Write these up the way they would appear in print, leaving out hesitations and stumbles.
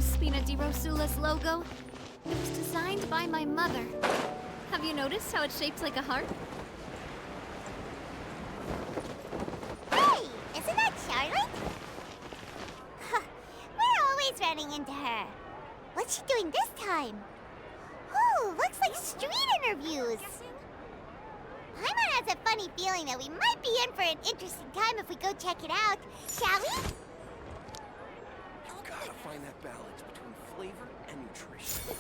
Spina di Rosula's logo? It was designed by my mother. Have you noticed how it's shaped like a heart? Hey! Isn't that Charlotte? Huh, we're always running into her. What's she doing this time? Oh, looks like street interviews. Paimon has a funny feeling that we might be in for an interesting time if we go check it out. Shall we? You gotta find that balance between flavor and nutrition.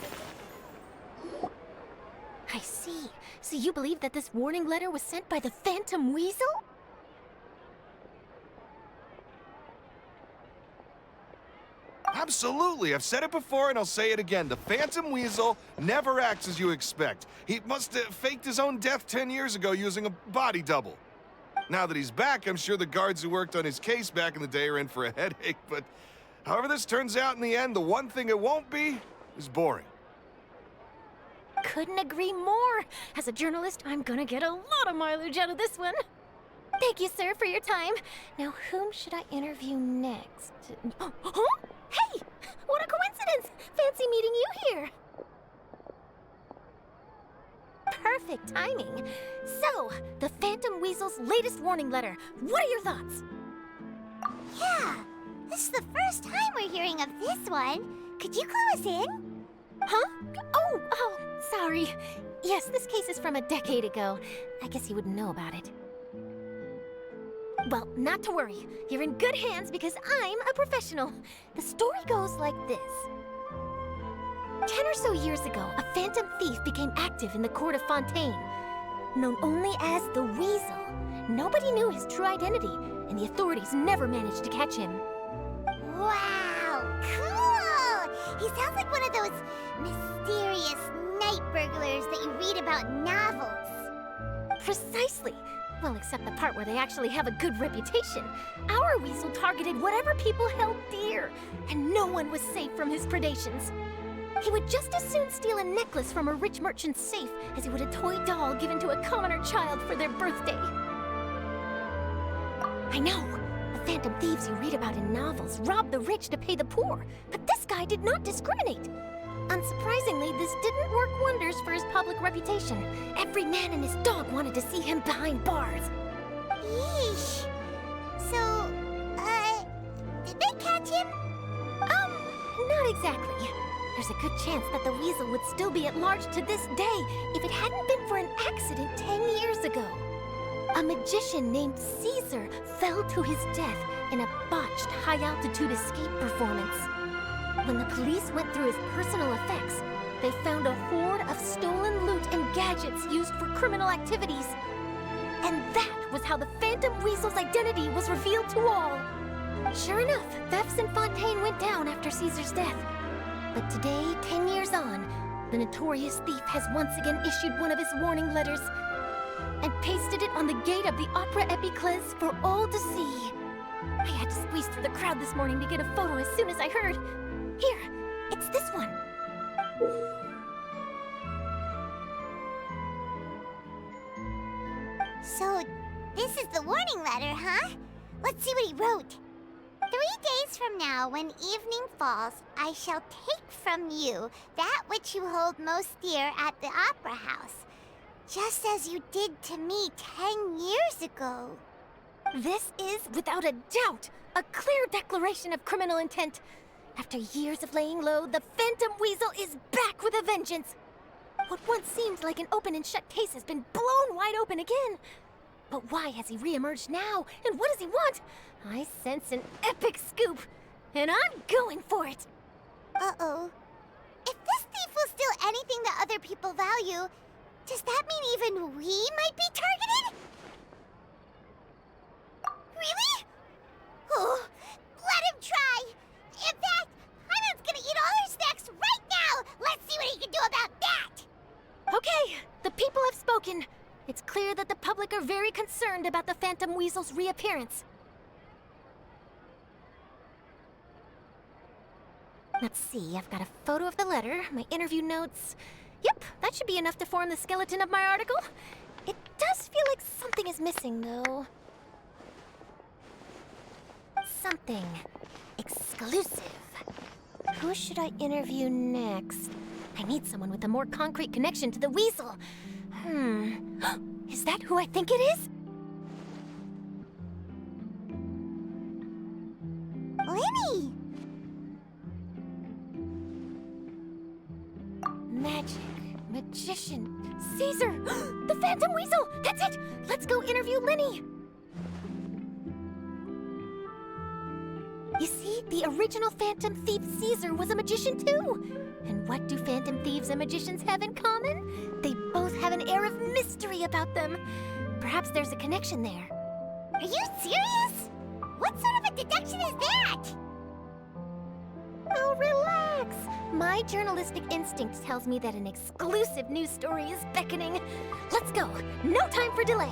I see. So you believe that this warning letter was sent by the Phantom Weasel? Absolutely. I've said it before and I'll say it again. The Phantom Weasel never acts as you expect. He must have faked his own death 10 years ago using a body double. Now that he's back, I'm sure the guards who worked on his case back in the day are in for a headache, but however this turns out in the end, the one thing it won't be is boring. Couldn't agree more. As a journalist, I'm gonna get a lot of mileage out of this one. Thank you, sir, for your time. Now, whom should I interview next? Huh? Hey! What a coincidence! Fancy meeting you here. Perfect timing. So, the Phantom Weasel's latest warning letter. What are your thoughts? Yeah, this is the first time we're hearing of this one. Could you clue us in? Huh? Oh, sorry. Yes, this case is from a decade ago. I guess you wouldn't know about it. Well, not to worry. You're in good hands because I'm a professional. The story goes like this. 10 or so years ago, a phantom thief became active in the court of Fontaine. Known only as the Weasel, nobody knew his true identity, and the authorities never managed to catch him. Wow, cool! He sounds like one of those mysterious night burglars that you read about in novels. Precisely. Well, except the part where they actually have a good reputation. Our Weasel targeted whatever people held dear, and no one was safe from his predations. He would just as soon steal a necklace from a rich merchant's safe as he would a toy doll given to a commoner child for their birthday. I know, the phantom thieves you read about in novels rob the rich to pay the poor, but this guy did not discriminate. Unsurprisingly, this didn't work wonders for his public reputation. Every man and his dog wanted to see him behind bars. Yeesh. So, did they catch him? Not exactly. There's a good chance that the Weasel would still be at large to this day if it hadn't been for an accident 10 years ago. A magician named Caesar fell to his death in a botched high-altitude escape performance. When the police went through his personal effects, they found a hoard of stolen loot and gadgets used for criminal activities. And that was how the Phantom Weasel's identity was revealed to all. Sure enough, thefts in Fontaine went down after Caesar's death. But today, 10 years on, the notorious thief has once again issued one of his warning letters and pasted it on the gate of the Opera Epiclese for all to see. I had to squeeze through the crowd this morning to get a photo as soon as I heard. Here, it's this one. So, this is the warning letter, huh? Let's see what he wrote. 3 days from now, when evening falls, I shall take from you that which you hold most dear at the Opera House, just as you did to me 10 years ago. This is, without a doubt, a clear declaration of criminal intent. After years of laying low, the Phantom Weasel is back with a vengeance. What once seemed like an open and shut case has been blown wide open again. But why has he reemerged now, and what does he want? I sense an epic scoop, and I'm going for it. Uh-oh. If this thief will steal anything that other people value, does that mean even we might be targeted? Really? Oh, let him try! In fact, Hyman's gonna eat all our snacks right now! Let's see what he can do about that! Okay, the people have spoken. It's clear that the public are very concerned about the Phantom Weasel's reappearance. Let's see, I've got a photo of the letter, my interview notes. Yep, that should be enough to form the skeleton of my article. It does feel like something is missing, though. Something exclusive. Who should I interview next? I need someone with a more concrete connection to the weasel. Is that who I think it is? Lyney! Magic, magician, Caesar, the Phantom Weasel! That's it! Let's go interview Lyney! You see, the original Phantom Thief Caesar was a magician too! And what do Phantom Thieves and magicians have in common? They both have an air of mystery about them. Perhaps there's a connection there. Are you serious? What sort of a deduction is that? Oh, relax! My journalistic instinct tells me that an exclusive news story is beckoning. Let's go! No time for delay!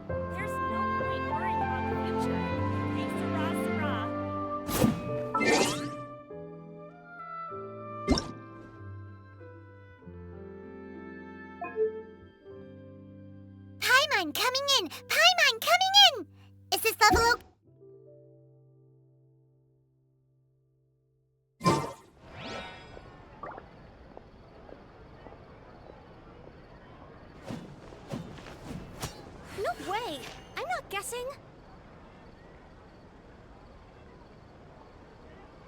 There's no point worrying about the future. Hey, Sarah. Paimon coming in! Paimon coming in! Is this level okay? No way! I'm not guessing.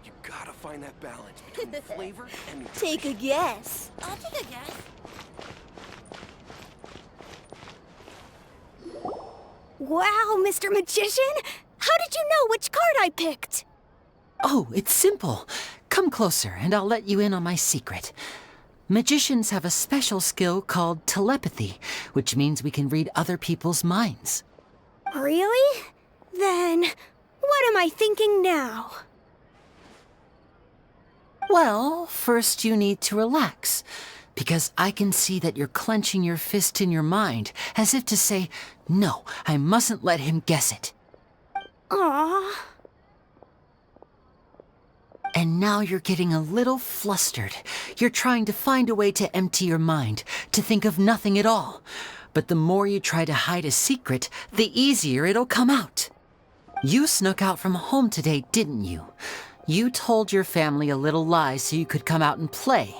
You gotta find that balance between flavor and nutrition. Take a guess. I'll take a guess. Wow, Mr. Magician! How did you know which card I picked? Oh, it's simple. Come closer and I'll let you in on my secret. Magicians have a special skill called telepathy, which means we can read other people's minds. Really? Then, what am I thinking now? Well, first you need to relax, because I can see that you're clenching your fist in your mind, as if to say, no, I mustn't let him guess it. Aww. And now you're getting a little flustered. You're trying to find a way to empty your mind, to think of nothing at all. But the more you try to hide a secret, the easier it'll come out. You snuck out from home today, didn't you? You told your family a little lie so you could come out and play.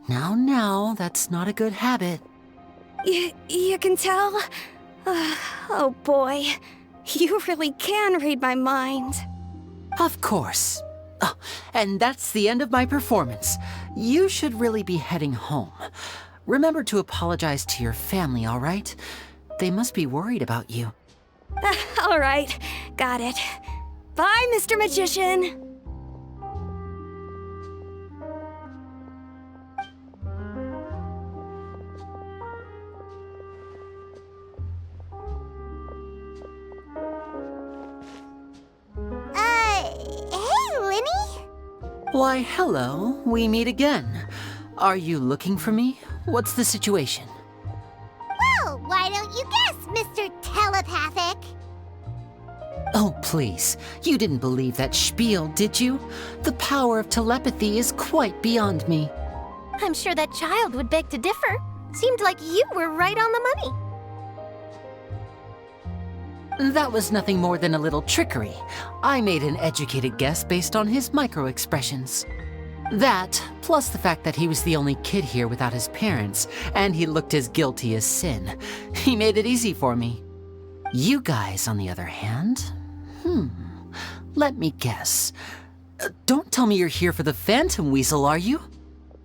Now, that's not a good habit. You can tell? Oh boy, you really can read my mind. Of course. Oh, and that's the end of my performance. You should really be heading home. Remember to apologize to your family, all right? They must be worried about you. All right, got it. Bye, Mr. Magician. Hey, Lyney? Why, hello. We meet again. Are you looking for me? What's the situation? Well, why don't you guess, Mr. Telepathic? Oh, please. You didn't believe that spiel, did you? The power of telepathy is quite beyond me. I'm sure that child would beg to differ. Seemed like you were right on the money. That was nothing more than a little trickery. I made an educated guess based on his micro-expressions. That, plus the fact that he was the only kid here without his parents, and he looked as guilty as sin. He made it easy for me. You guys, on the other hand, let me guess. Don't tell me you're here for the Phantom Weasel, are you?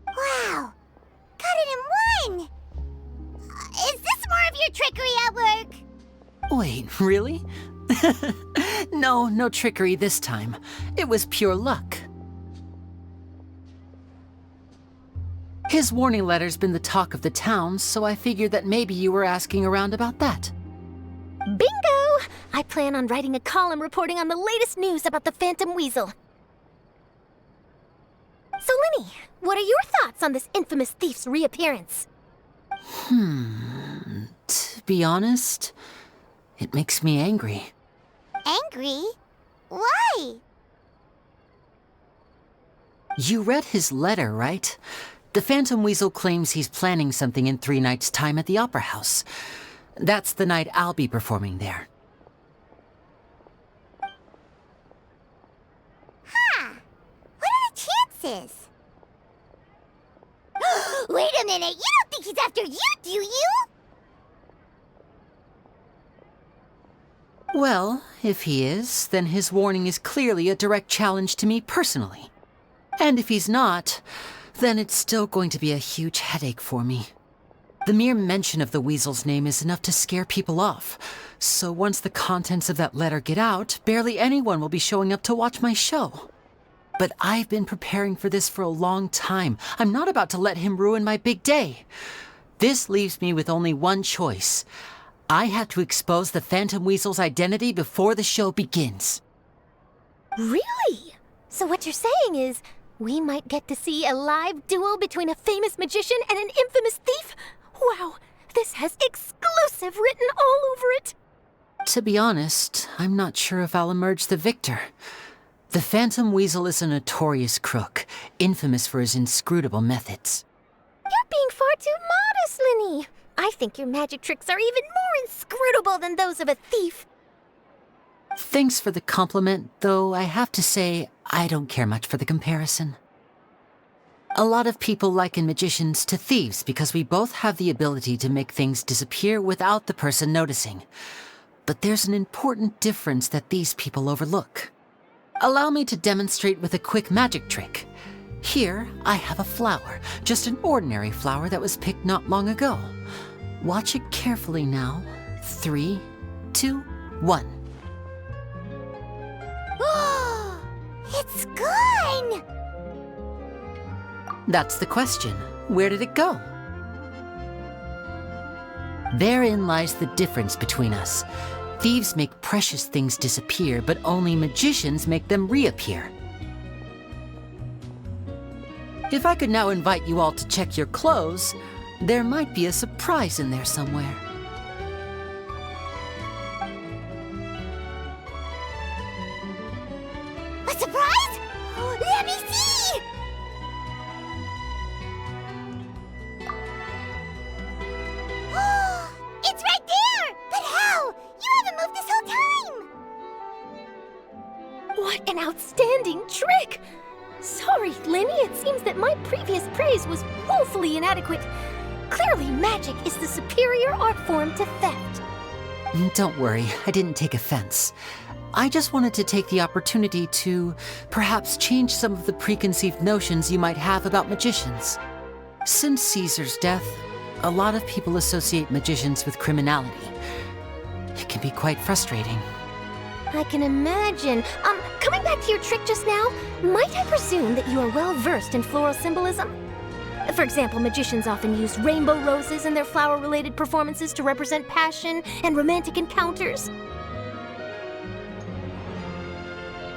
Wow, got it in one! Is this more of your trickery at work? Wait, really? No trickery this time. It was pure luck. His warning letter's been the talk of the town, so I figured that maybe you were asking around about that. Bingo! I plan on writing a column reporting on the latest news about the Phantom Weasel. So, Lyney, what are your thoughts on this infamous thief's reappearance? To be honest, It makes me angry. Angry? Why? You read his letter, right? The Phantom Weasel claims he's planning something in 3 nights' time at the Opera House. That's the night I'll be performing there. Huh. What are the chances? Wait a minute, you don't think he's after you, do you? Well, if he is, then his warning is clearly a direct challenge to me personally. And if he's not, then it's still going to be a huge headache for me. The mere mention of the Weasel's name is enough to scare people off. So once the contents of that letter get out, barely anyone will be showing up to watch my show. But I've been preparing for this for a long time. I'm not about to let him ruin my big day. This leaves me with only one choice. I have to expose the Phantom Weasel's identity before the show begins. Really? So what you're saying is, we might get to see a live duel between a famous magician and an infamous thief? Wow, this has exclusive written all over it! To be honest, I'm not sure if I'll emerge the victor. The Phantom Weasel is a notorious crook, infamous for his inscrutable methods. You're being far too modest, Lyney. I think your magic tricks are even more inscrutable than those of a thief. Thanks for the compliment, though I have to say, I don't care much for the comparison. A lot of people liken magicians to thieves because we both have the ability to make things disappear without the person noticing. But there's an important difference that these people overlook. Allow me to demonstrate with a quick magic trick. Here, I have a flower, just an ordinary flower that was picked not long ago. Watch it carefully now. 3, 2, 1. It's gone! That's the question. Where did it go? Therein lies the difference between us. Thieves make precious things disappear, but only magicians make them reappear. If I could now invite you all to check your clothes, there might be a surprise in there somewhere. A surprise? Let me see! It's right there! But how? You haven't moved this whole time! What an outstanding trick! Sorry, Lyney, it seems that my previous praise was woefully inadequate. Clearly, magic is the superior art form to theft. Don't worry, I didn't take offense. I just wanted to take the opportunity to perhaps change some of the preconceived notions you might have about magicians. Since Caesar's death, a lot of people associate magicians with criminality. It can be quite frustrating. I can imagine. Coming back to your trick just now, might I presume that you are well versed in floral symbolism? For example, magicians often use rainbow roses in their flower-related performances to represent passion and romantic encounters.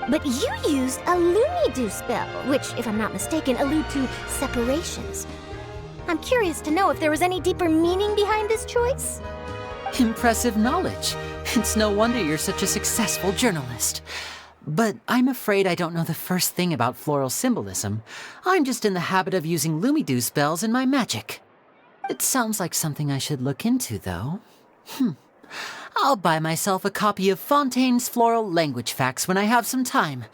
But you used a Lumi-Do spell, which, if I'm not mistaken, allude to separations. I'm curious to know if there was any deeper meaning behind this choice? Impressive knowledge. It's no wonder you're such a successful journalist. But I'm afraid I don't know the first thing about floral symbolism. I'm just in the habit of using Lumi-Do spells in my magic. It sounds like something I should look into, though. I'll buy myself a copy of Fontaine's Floral Language Facts when I have some time.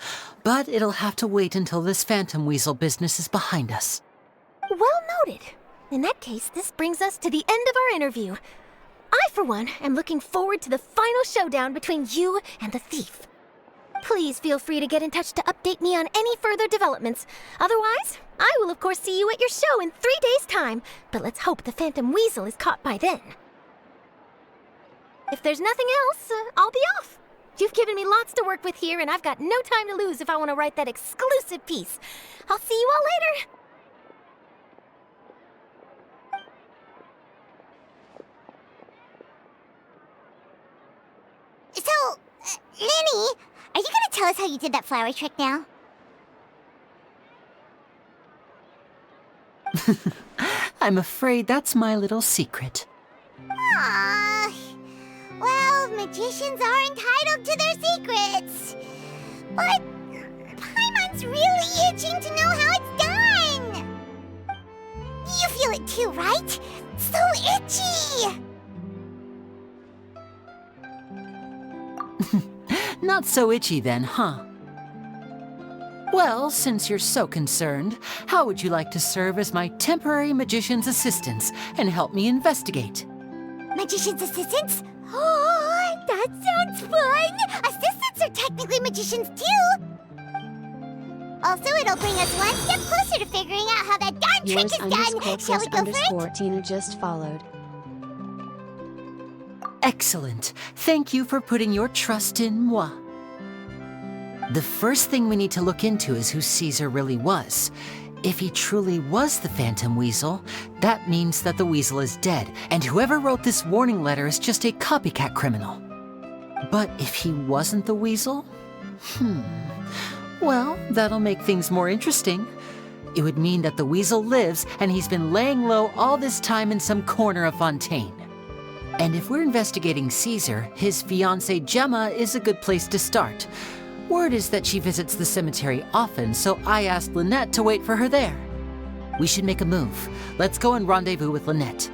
But it'll have to wait until this Phantom Weasel business is behind us. Well noted. In that case, this brings us to the end of our interview. I, for one, am looking forward to the final showdown between you and the thief. Please feel free to get in touch to update me on any further developments. Otherwise, I will of course see you at your show in 3 days' time, but let's hope the Phantom Weasel is caught by then. If there's nothing else, I'll be off. You've given me lots to work with here, and I've got no time to lose if I want to write that exclusive piece. I'll see you all later. So, Lyney, are you gonna tell us how you did that flower trick now? I'm afraid that's my little secret. Aww. Well, magicians are entitled to their secrets. But Paimon's really itching to know how it's done. You feel it too, right? So itchy! Not so itchy then, huh? Well, since you're so concerned, how would you like to serve as my temporary magician's assistants and help me investigate? Magician's assistants? Oh, that sounds fun! Assistants are technically magicians too! Also, it'll bring us one step closer to figuring out how that darn trick Yours is done! Shall we go for it? Tina just followed. Excellent. Thank you for putting your trust in moi. The first thing we need to look into is who Caesar really was. If he truly was the Phantom Weasel, that means that the weasel is dead, and whoever wrote this warning letter is just a copycat criminal. But if he wasn't the weasel? Well, that'll make things more interesting. It would mean that the weasel lives, and he's been laying low all this time in some corner of Fontaine. And if we're investigating Caesar, his fiancée Gemma is a good place to start. Word is that she visits the cemetery often, so I asked Lynette to wait for her there. We should make a move. Let's go and rendezvous with Lynette.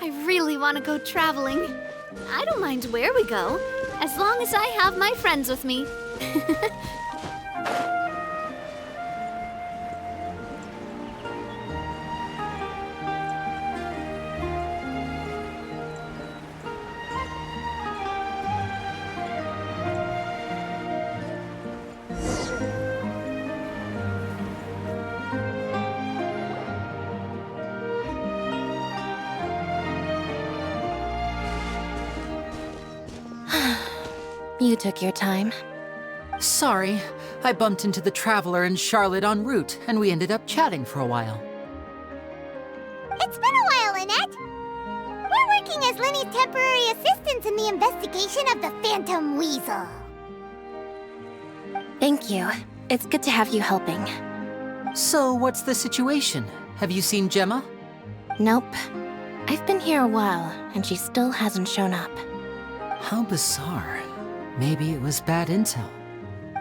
I really want to go traveling. I don't mind where we go, as long as I have my friends with me. You took your time. Sorry, I bumped into the Traveler and Charlotte en route, and we ended up chatting for a while. It's been a while, Lynette. We're working as Lyney's temporary assistants in the investigation of the Phantom Weasel. Thank you. It's good to have you helping. So, what's the situation? Have you seen Gemma? Nope. I've been here a while, and she still hasn't shown up. How bizarre. Maybe it was bad intel.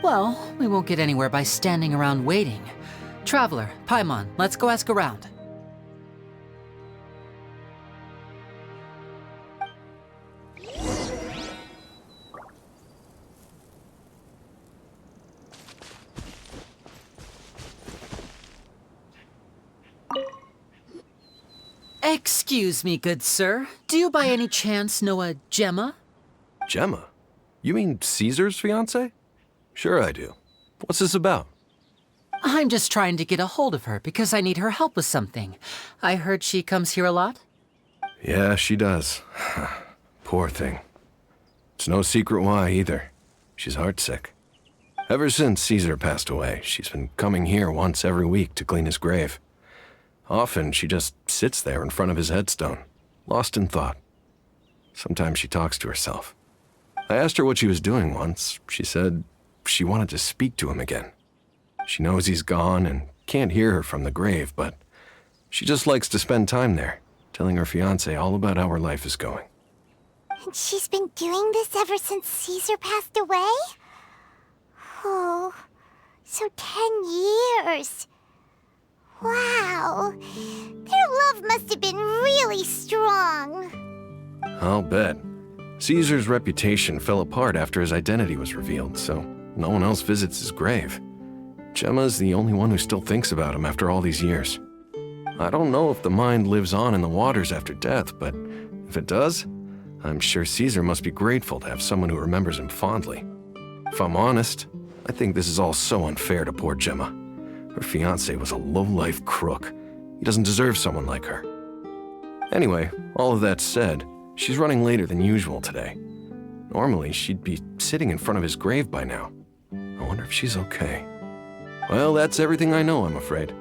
Well, we won't get anywhere by standing around waiting. Traveler, Paimon, let's go ask around. Excuse me, good sir. Do you by any chance know a Gemma? Gemma? You mean Caesar's fiancée? Sure I do. What's this about? I'm just trying to get a hold of her because I need her help with something. I heard she comes here a lot. Yeah, she does. Poor thing. It's no secret why either. She's heartsick. Ever since Caesar passed away, she's been coming here once every week to clean his grave. Often she just sits there in front of his headstone, lost in thought. Sometimes she talks to herself. I asked her what she was doing once. She said she wanted to speak to him again. She knows he's gone and can't hear her from the grave, but she just likes to spend time there, telling her fiancé all about how her life is going. And she's been doing this ever since Caesar passed away? Oh, so 10 years. Wow, their love must have been really strong. I'll bet. Caesar's reputation fell apart after his identity was revealed, so no one else visits his grave. Gemma's the only one who still thinks about him after all these years. I don't know if the mind lives on in the waters after death, but If it does, I'm sure Caesar must be grateful to have someone who remembers him fondly. If I'm honest, I think this is all so unfair to poor Gemma. Her fiancé was a low-life crook. He doesn't deserve someone like her. Anyway, all of that said, she's running later than usual today. Normally, she'd be sitting in front of his grave by now. I wonder if she's okay. Well, that's everything I know, I'm afraid.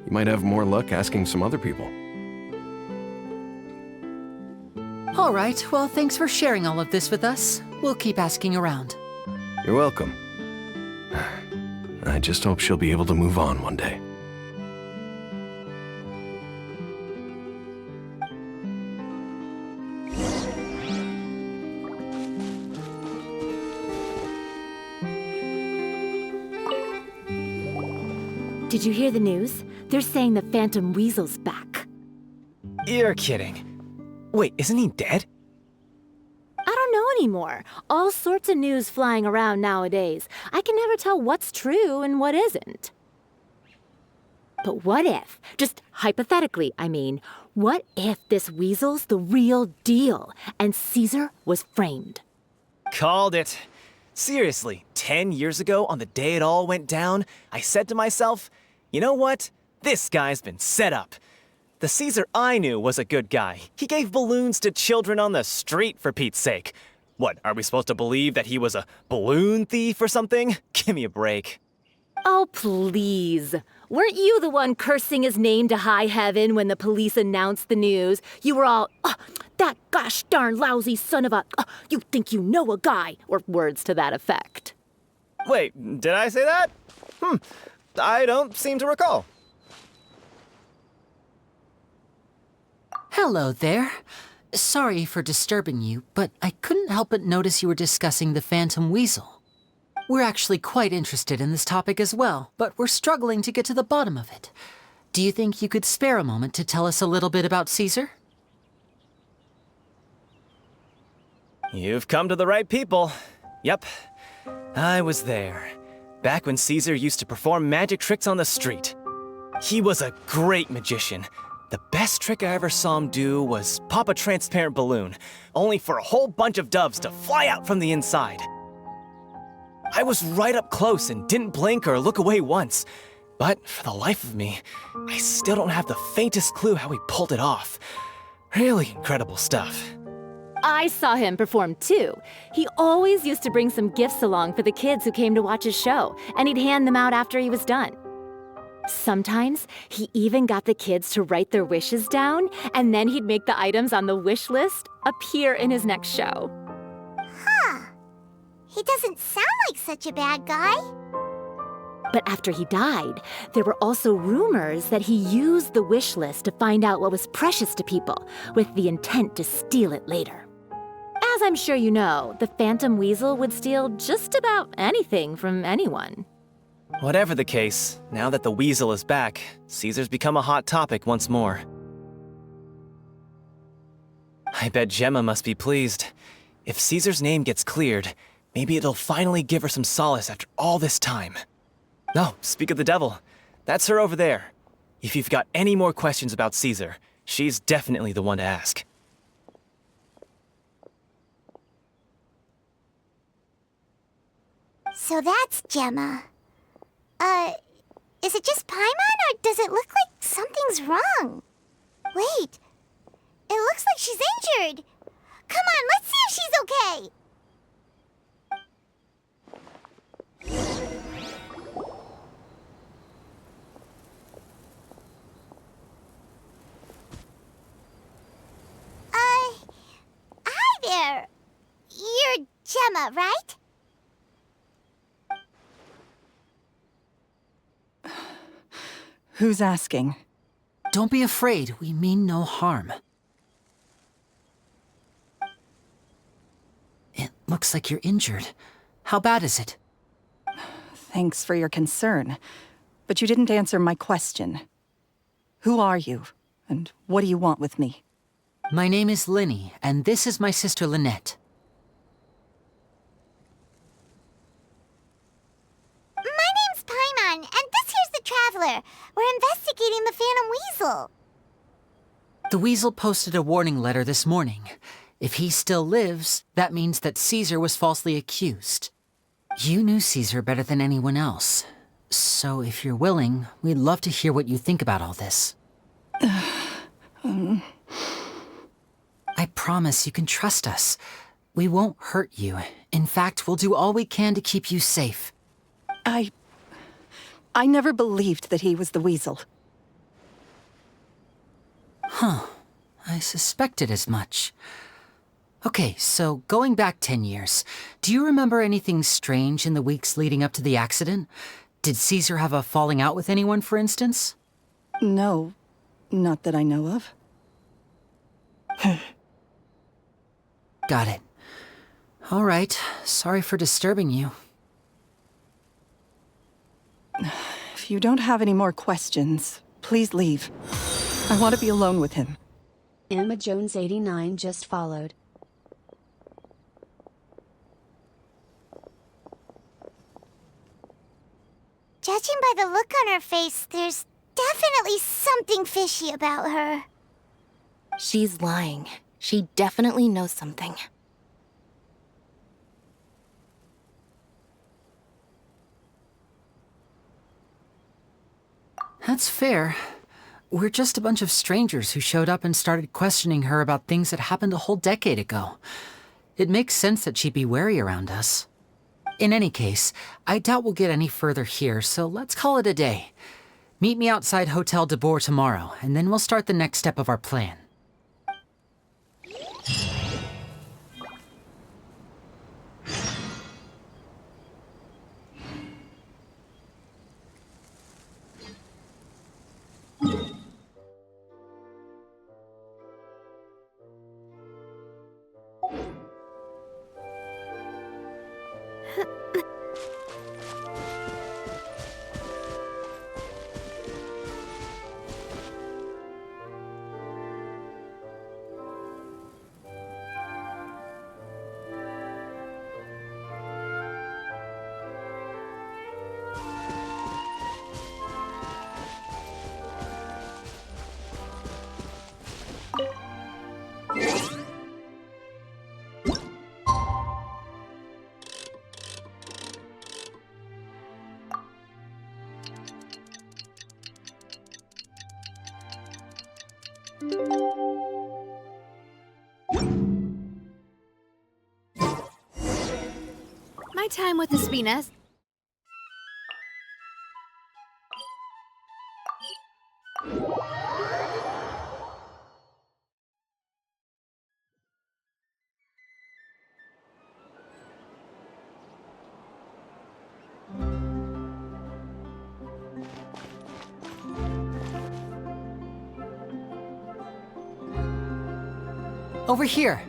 You might have more luck asking some other people. All right, well, thanks for sharing all of this with us. We'll keep asking around. You're welcome. I just hope she'll be able to move on one day. Did you hear the news? They're saying the Phantom Weasel's back. You're kidding. Wait, isn't he dead? I don't know anymore. All sorts of news flying around nowadays. I can never tell what's true and what isn't. But what if, just hypothetically, I mean, what if this weasel's the real deal and Caesar was framed? Called it. Seriously, 10 years ago, on the day it all went down, I said to myself, you know what? This guy's been set up. The Caesar I knew was a good guy. He gave balloons to children on the street, for Pete's sake. What, are we supposed to believe that he was a balloon thief or something? Give me a break. Oh, please. Weren't you the one cursing his name to high heaven when the police announced the news? You were all, "Oh, that gosh darn lousy son of a, you think you know a guy," or words to that effect. Wait, did I say that? I don't seem to recall. Hello there. Sorry for disturbing you, but I couldn't help but notice you were discussing the Phantom Weasel. We're actually quite interested in this topic as well, but we're struggling to get to the bottom of it. Do you think you could spare a moment to tell us a little bit about Caesar? You've come to the right people. Yep, I was there. Back when Caesar used to perform magic tricks on the street. He was a great magician. The best trick I ever saw him do was pop a transparent balloon, only for a whole bunch of doves to fly out from the inside. I was right up close and didn't blink or look away once. But for the life of me, I still don't have the faintest clue how he pulled it off. Really incredible stuff. I saw him perform too. He always used to bring some gifts along for the kids who came to watch his show, and he'd hand them out after he was done. Sometimes he even got the kids to write their wishes down, and then he'd make the items on the wish list appear in his next show. He doesn't sound like such a bad guy. But after he died, there were also rumors that he used the wish list to find out what was precious to people, with the intent to steal it later. As I'm sure you know, the Phantom Weasel would steal just about anything from anyone. Whatever the case, now that the Weasel is back, Caesar's become a hot topic once more. I bet Gemma must be pleased. If Caesar's name gets cleared, maybe it'll finally give her some solace after all this time. No, speak of the devil. That's her over there. If you've got any more questions about Caesar, she's definitely the one to ask. So that's Gemma. Is it just Paimon, or does it look like something's wrong? Wait, it looks like she's injured. Come on, let's see if she's okay. Hi there. You're Gemma, right? Who's asking? Don't be afraid, we mean no harm. It looks like you're injured. How bad is it? Thanks for your concern, but you didn't answer my question. Who are you, and what do you want with me? My name is Lyney, and this is my sister Lynette. My name's Paimon, and this here's the Traveler. We're investigating the Phantom Weasel. The Weasel posted a warning letter this morning. If he still lives, that means that Caesar was falsely accused. You knew Caesar better than anyone else. So if you're willing, we'd love to hear what you think about all this. I promise you can trust us. We won't hurt you. In fact, we'll do all we can to keep you safe. I never believed that he was the Weasel. Huh. I suspected as much. Okay, so going back 10 years, do you remember anything strange in the weeks leading up to the accident? Did Caesar have a falling out with anyone, for instance? No, not that I know of. Got it. All right, sorry for disturbing you. If you don't have any more questions, please leave. I want to be alone with him. Emma Jones 89 just followed. Judging by the look on her face, there's definitely something fishy about her. She's lying. She definitely knows something. That's fair. We're just a bunch of strangers who showed up and started questioning her about things that happened a whole decade ago. It makes sense that she'd be wary around us. In any case, I doubt we'll get any further here, so let's call it a day. Meet me outside Hotel de Boer tomorrow, and then we'll start the next step of our plan. My time with the Spinas. Over here.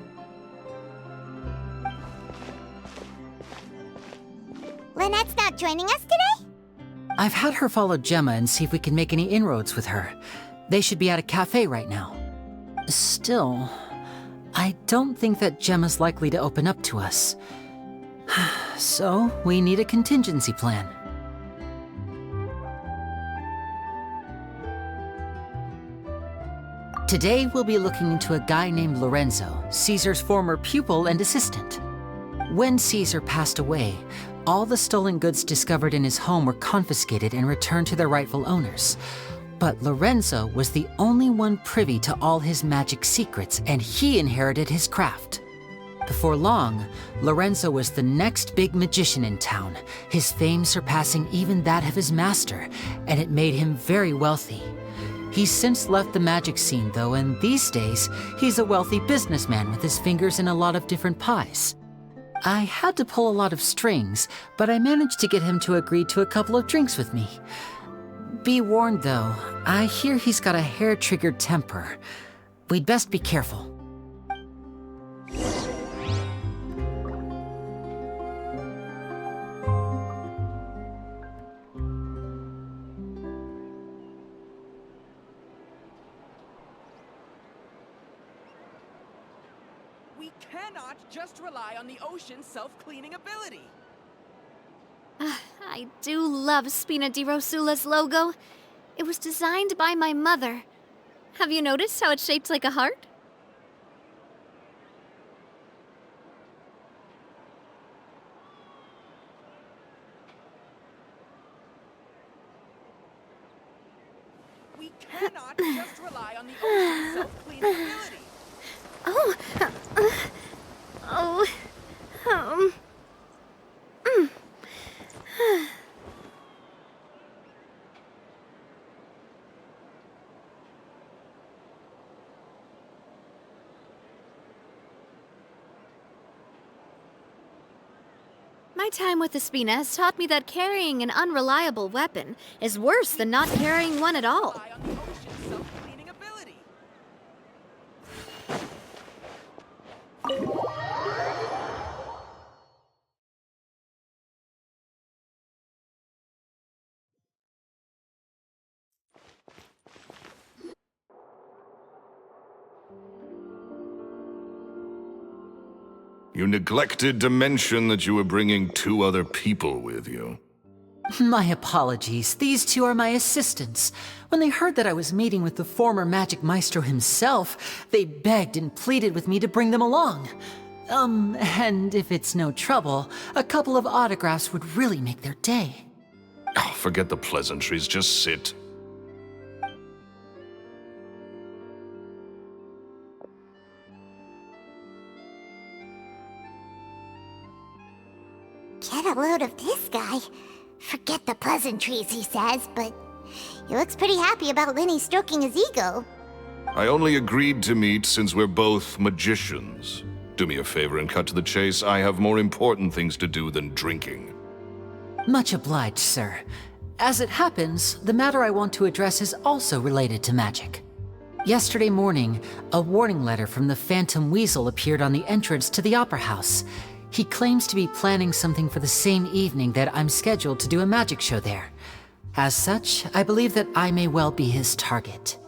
Lynette's not joining us today? I've had her follow Gemma and see if we can make any inroads with her. They should be at a cafe right now. Still, I don't think that Gemma's likely to open up to us. So, we need a contingency plan. Today, we'll be looking into a guy named Lorenzo, Caesar's former pupil and assistant. When Caesar passed away, all the stolen goods discovered in his home were confiscated and returned to their rightful owners. But Lorenzo was the only one privy to all his magic secrets, and he inherited his craft. Before long, Lorenzo was the next big magician in town, his fame surpassing even that of his master, and it made him very wealthy. He's since left the magic scene, though, and these days, he's a wealthy businessman with his fingers in a lot of different pies. I had to pull a lot of strings, but I managed to get him to agree to a couple of drinks with me. Be warned, though, I hear he's got a hair-triggered temper. We'd best be careful. We cannot just rely on the ocean's self-cleaning ability. I do love Spina di Rosula's logo. It was designed by my mother. Have you noticed how it's shaped like a heart? We cannot just rely on the ocean's self-cleaning ability. Oh, oh, um, mm. My time with Espina has taught me that carrying an unreliable weapon is worse than not carrying one at all. Rely on the ocean's self-cleaning ability. You neglected to mention that you were bringing 2 other people with you. My apologies. These 2 are my assistants. When they heard that I was meeting with the former Magic Maestro himself, they begged and pleaded with me to bring them along. And if it's no trouble, a couple of autographs would really make their day. Oh, forget the pleasantries, just sit. Get a load of this guy. Forget the pleasantries, he says, but he looks pretty happy about Lyney stroking his ego. I only agreed to meet since we're both magicians. Do me a favor and cut to the chase. I have more important things to do than drinking. Much obliged, sir. As it happens, the matter I want to address is also related to magic. Yesterday morning, a warning letter from the Phantom Weasel appeared on the entrance to the Opera House. He claims to be planning something for the same evening that I'm scheduled to do a magic show there. As such, I believe that I may well be his target.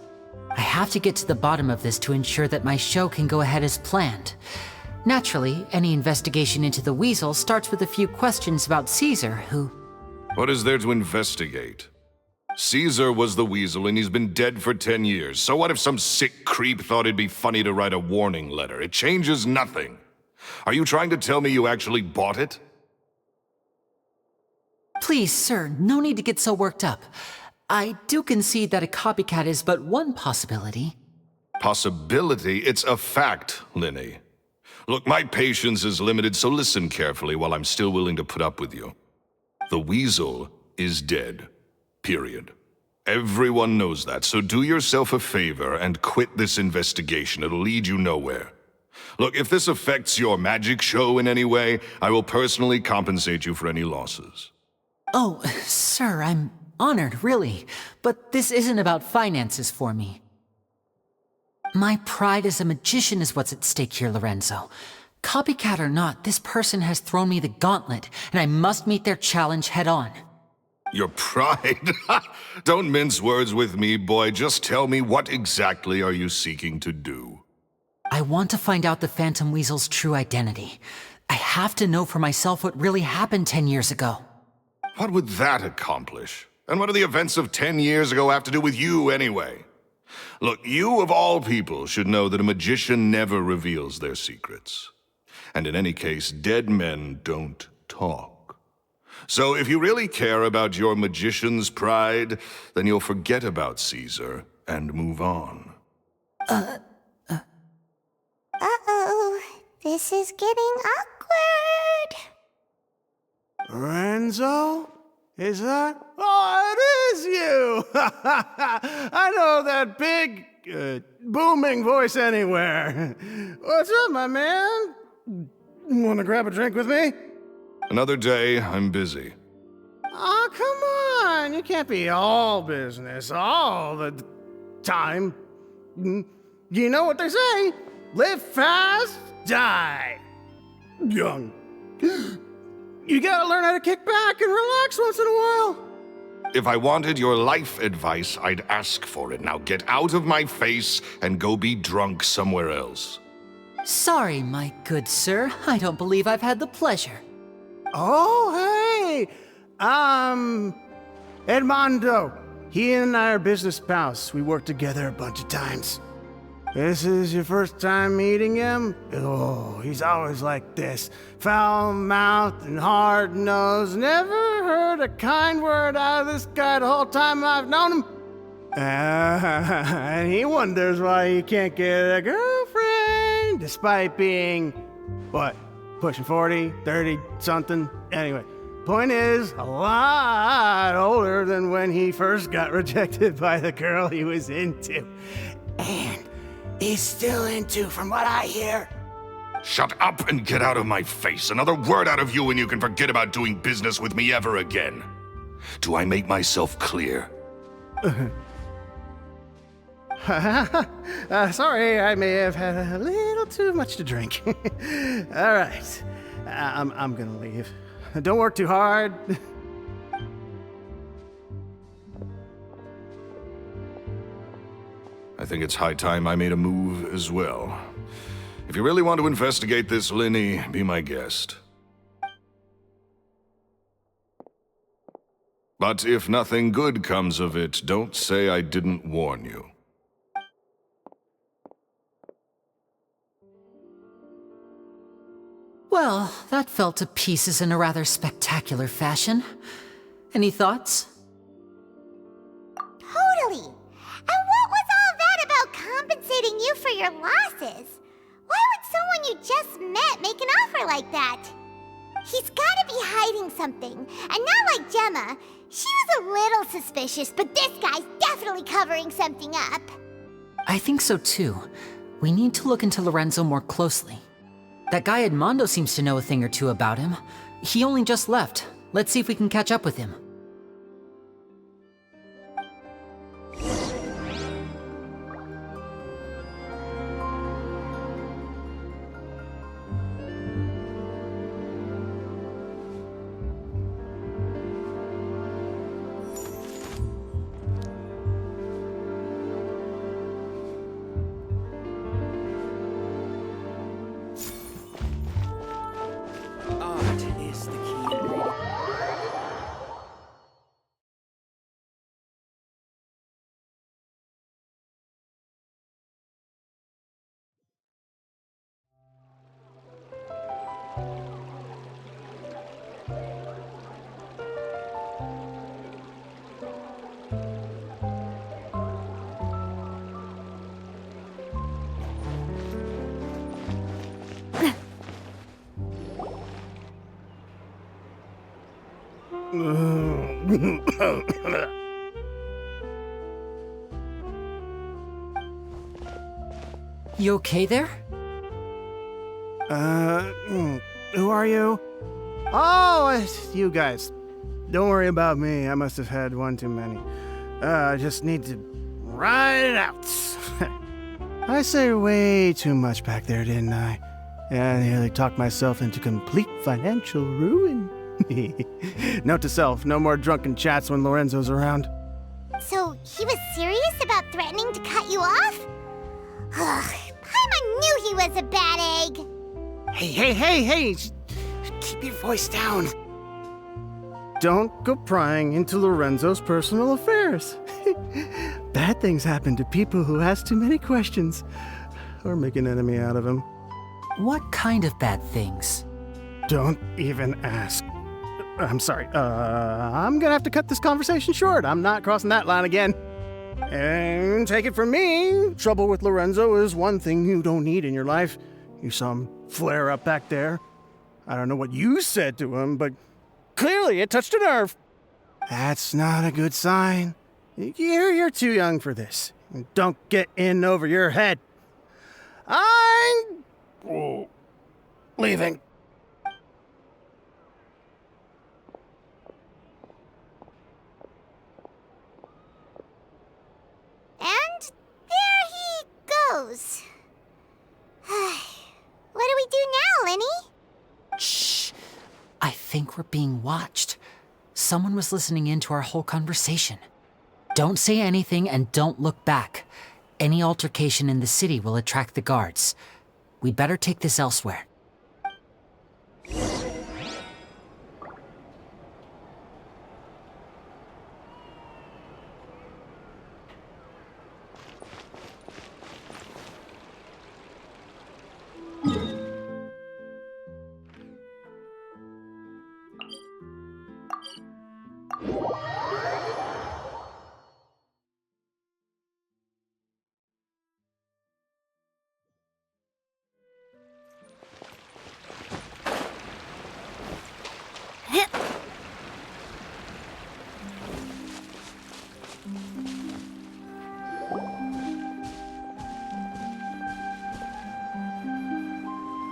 I have to get to the bottom of this to ensure that my show can go ahead as planned. Naturally, any investigation into the Weasel starts with a few questions about Caesar, who... What is there to investigate? Caesar was the Weasel and he's been dead for 10 years. So what if some sick creep thought it'd be funny to write a warning letter? It changes nothing. Are you trying to tell me you actually bought it? Please, sir, no need to get so worked up. I do concede that a copycat is but one possibility. Possibility? It's a fact, Lyney. Look, my patience is limited, so listen carefully while I'm still willing to put up with you. The Weasel is dead. Period. Everyone knows that, so do yourself a favor and quit this investigation. It'll lead you nowhere. Look, if this affects your magic show in any way, I will personally compensate you for any losses. Oh, sir, I'm honored, really. But this isn't about finances for me. My pride as a magician is what's at stake here, Lorenzo. Copycat or not, this person has thrown me the gauntlet, and I must meet their challenge head on. Your pride? Don't mince words with me, boy. Just tell me, what exactly are you seeking to do? I want to find out the Phantom Weasel's true identity. I have to know for myself what really happened 10 years ago. What would that accomplish? And what do the events of 10 years ago have to do with you, anyway? Look, you of all people should know that a magician never reveals their secrets. And in any case, dead men don't talk. So if you really care about your magician's pride, then you'll forget about Caesar and move on. Uh-oh. This is getting awkward. Lorenzo? Is that? Oh, it is you! I know that big, booming voice anywhere. What's up, my man? Want to grab a drink with me? Another day, I'm busy. Oh, come on! You can't be all business all the time. You know what they say? Live fast, die young. You gotta learn how to kick back and relax once in a while. If I wanted your life advice, I'd ask for it. Now get out of my face and go be drunk somewhere else. Sorry, my good sir. I don't believe I've had the pleasure. Oh, hey! Edmondo. He and I are business pals. We worked together a bunch of times. This is your first time meeting him? Oh, he's always like this. Foul-mouthed and hard-nosed. Never heard a kind word out of this guy the whole time I've known him. And he wonders why he can't get a girlfriend, despite being, what, pushing 40, 30, something? Anyway, point is, a lot older than when he first got rejected by the girl he was into. And he's still into, from what I hear. Shut up and get out of my face. Another word out of you and you can forget about doing business with me ever again. Do I make myself clear? Sorry, I may have had a little too much to drink. All right, I'm gonna leave. Don't work too hard. I think it's high time I made a move as well. If you really want to investigate this, Lyney, be my guest. But if nothing good comes of it, don't say I didn't warn you. Well, that fell to pieces in a rather spectacular fashion. Any thoughts? Totally. And what was all that about compensating you for your losses? Why would someone you just met make an offer like that? He's gotta be hiding something. And not like Gemma. She was a little suspicious, but this guy's definitely covering something up. I think so too. We need to look into Lorenzo more closely. That guy Edmondo seems to know a thing or two about him. He only just left. Let's see if we can catch up with him. Art is the key ingredient. You okay there? Who are you? Oh, it's you guys. Don't worry about me. I must have had one too many. I just need to ride it out. I say way too much back there, didn't I? Yeah, I nearly talked myself into complete financial ruin. Note to self, no more drunken chats when Lorenzo's around. So, he was serious about threatening to cut you off? Ugh, Paimon knew he was a bad egg. Hey, keep your voice down. Don't go prying into Lorenzo's personal affairs. Bad things happen to people who ask too many questions, or make an enemy out of him. What kind of bad things? Don't even ask. I'm sorry, I'm gonna have to cut this conversation short. I'm not crossing that line again. And take it from me, trouble with Lorenzo is one thing you don't need in your life. You saw him flare up back there. I don't know what you said to him, but clearly it touched a nerve. That's not a good sign. You're too young for this. Don't get in over your head. I'm leaving. And there he goes. What do we do now, Lyney? Shh! I think we're being watched. Someone was listening in to our whole conversation. Don't say anything and don't look back. Any altercation in the city will attract the guards. We'd better take this elsewhere.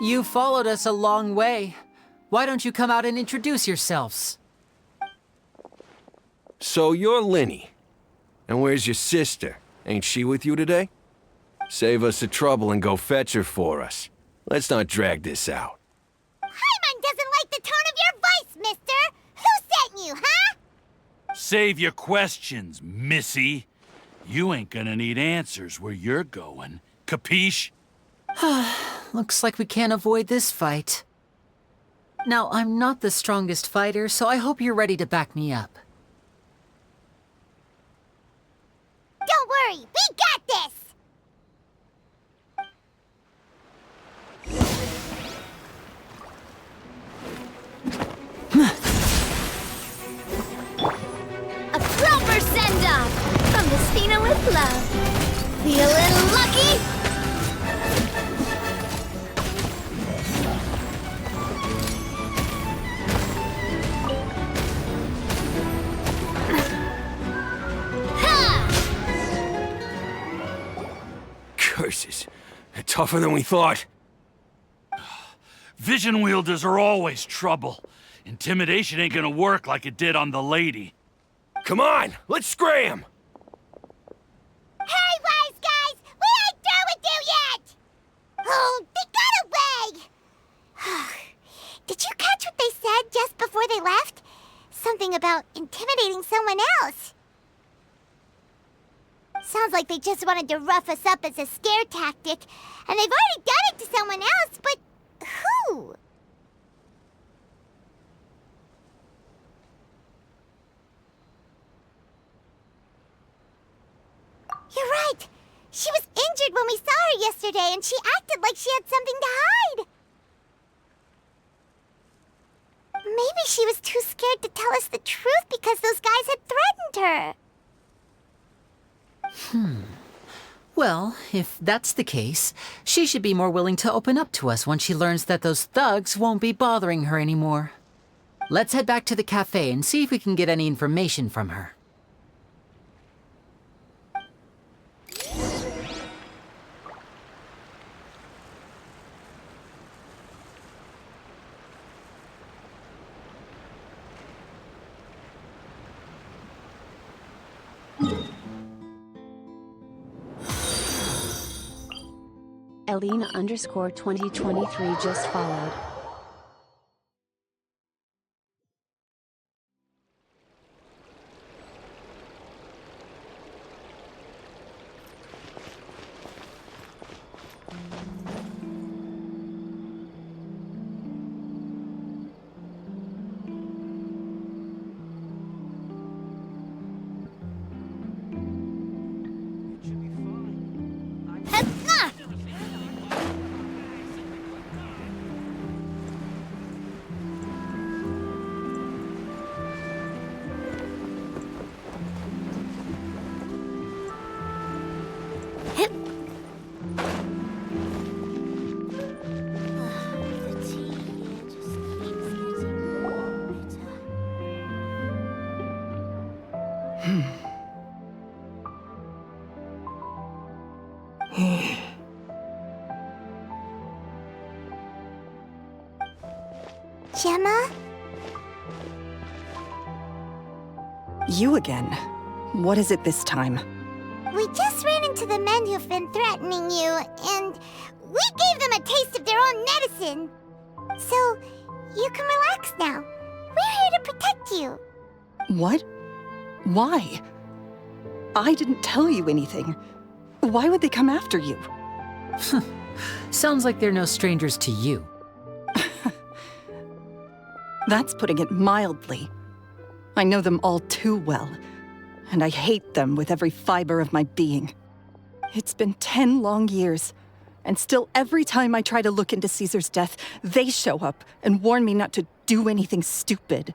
You followed us a long way. Why don't you come out and introduce yourselves? So you're Lyney. And where's your sister? Ain't she with you today? Save us the trouble and go fetch her for us. Let's not drag this out. Paimon doesn't like the tone of your voice, mister! Who sent you, huh? Save your questions, missy. You ain't gonna need answers where you're going. Capiche? Looks like we can't avoid this fight. Now, I'm not the strongest fighter, so I hope you're ready to back me up. Don't worry, we got this! A proper send-off from Despina with love. Feeling lucky? Curses. Tougher than we thought. Vision wielders are always trouble. Intimidation ain't gonna work like it did on the lady. Come on, let's scram! Hey, wise guys! We ain't through with you yet! Oh, they got away! Did you catch what they said just before they left? Something about intimidating someone else. Sounds like they just wanted to rough us up as a scare tactic, and they've already done it to someone else, but who? You're right. She was injured when we saw her yesterday, and she acted like she had something to hide. Maybe she was too scared to tell us the truth because those guys had threatened her. Well, if that's the case, she should be more willing to open up to us once she learns that those thugs won't be bothering her anymore. Let's head back to the cafe and see if we can get any information from her. Elena_2023 just followed. Gemma? You again. What is it this time? We just ran into the men who've been threatening you, and we gave them a taste of their own medicine. So, you can relax now. We're here to protect you. What? Why? I didn't tell you anything. Why would they come after you? Sounds like they're no strangers to you. That's putting it mildly. I know them all too well, and I hate them with every fiber of my being. It's been 10 long years, and still every time I try to look into Caesar's death, they show up and warn me not to do anything stupid.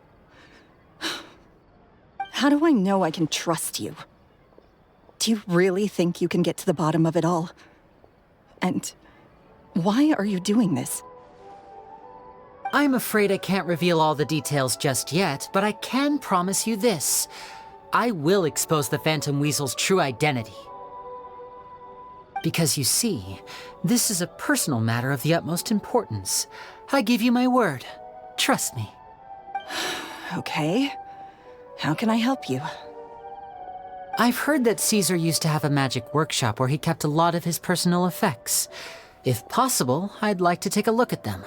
How do I know I can trust you? Do you really think you can get to the bottom of it all? And why are you doing this? I'm afraid I can't reveal all the details just yet, but I can promise you this. I will expose the Phantom Weasel's true identity. Because you see, this is a personal matter of the utmost importance. I give you my word. Trust me. Okay. How can I help you? I've heard that Caesar used to have a magic workshop where he kept a lot of his personal effects. If possible, I'd like to take a look at them.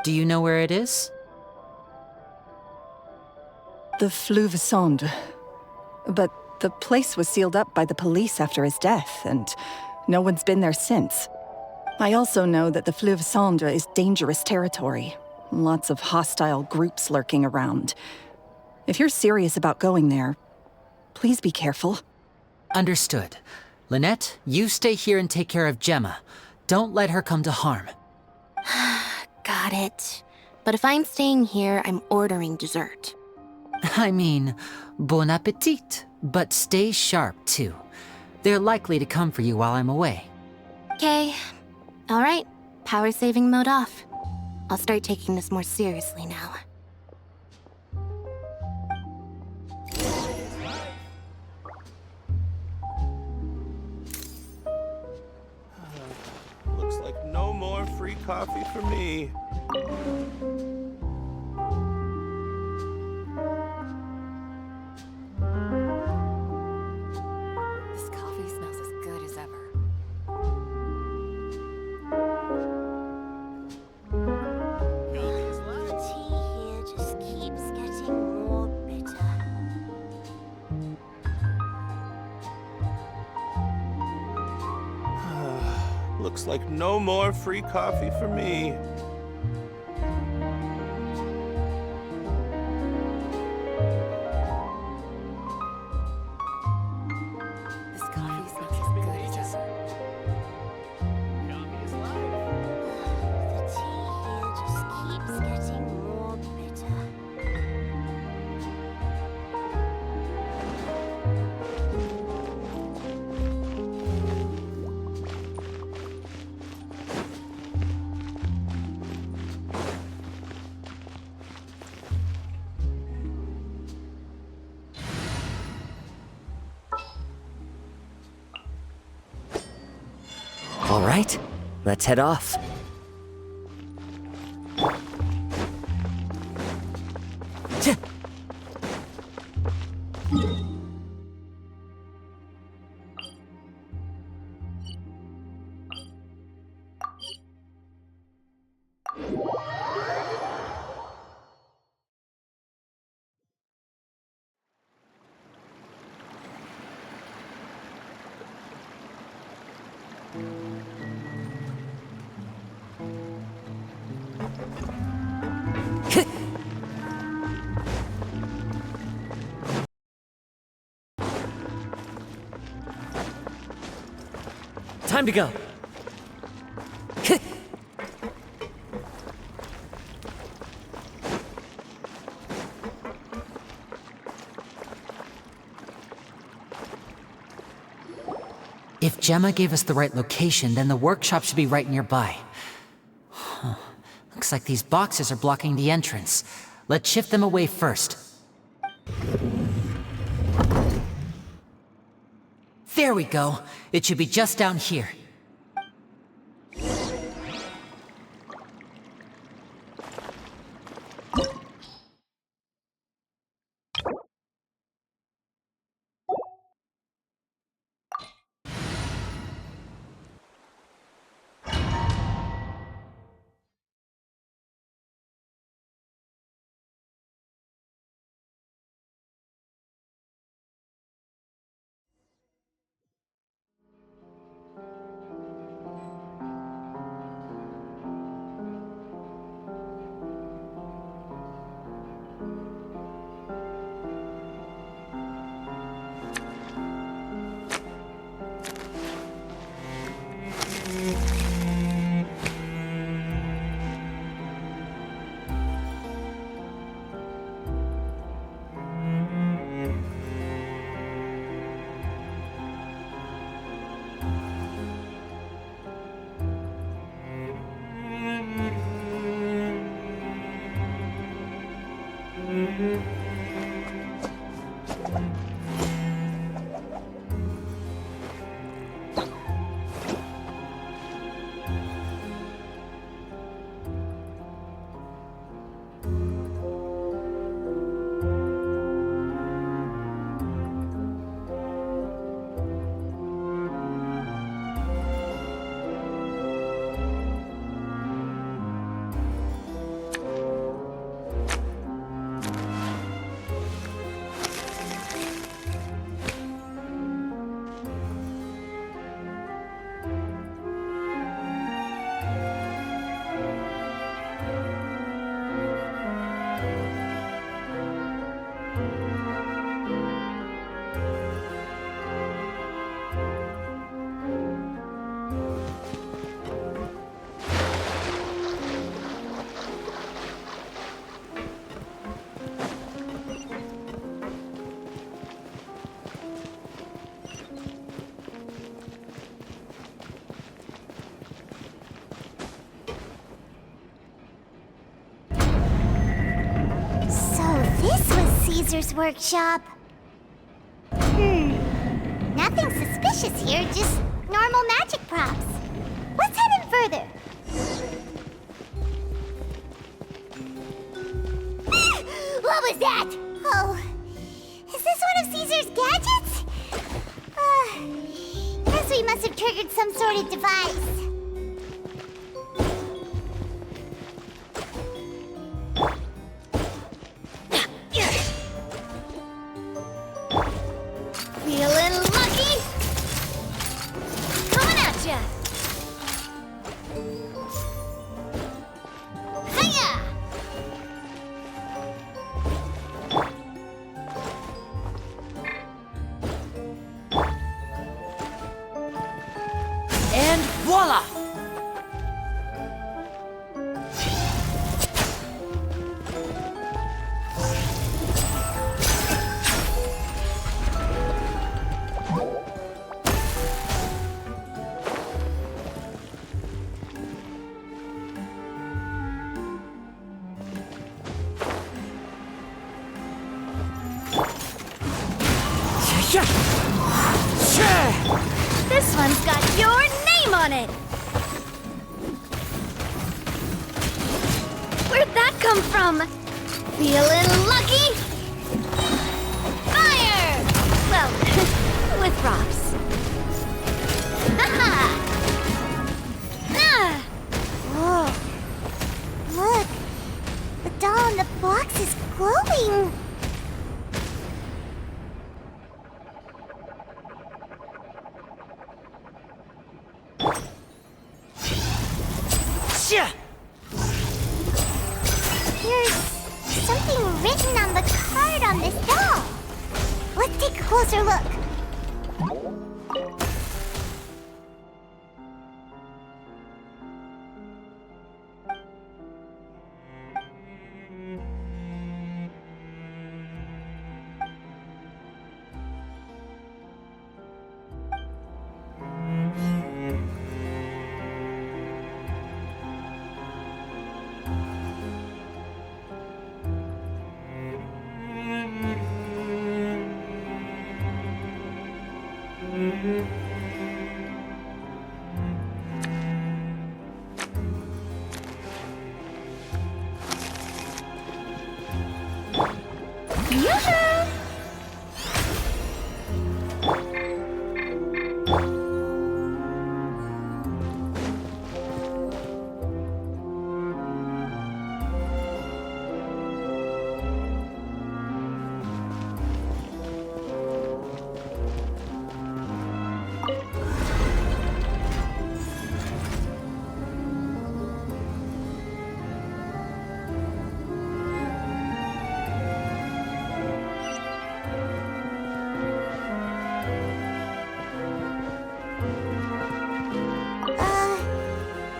Do you know where it is? The Fleuve Cendre. But the place was sealed up by the police after his death, and no one's been there since. I also know that the Fleuve Cendre is dangerous territory. Lots of hostile groups lurking around. If you're serious about going there, please be careful. Understood. Lynette, you stay here and take care of Gemma. Don't let her come to harm. Got it. But if I'm staying here, I'm ordering dessert. I mean, bon appetit. But stay sharp, too. They're likely to come for you while I'm away. Okay. Alright. Power saving mode off. I'll start taking this more seriously now. Looks like no more free coffee for me. This coffee smells as good as ever. The tea here just keeps getting more bitter. Looks like no more free coffee for me. This coffee smells as good as ever. The tea here just keeps getting more bitter. All right, let's head off. Time to go. If Gemma gave us the right location, then the workshop should be right nearby. Huh. Looks like these boxes are blocking the entrance. Let's shift them away first. There we go. It should be just down here. Caesar's workshop. Nothing suspicious here, just normal magic props. Let's head in further. What was that? Oh, is this one of Caesar's gadgets? Guess we must have triggered some sort of device. Feeling lucky? Coming at ya! Hiya! And voila! This one's got your name on it! Where'd that come from? Feeling lucky? Fire! Well, with rocks. Haha! Ah! Whoa. Look. The doll in the box is glowing. There's something written on the card on this doll. Let's take a closer look.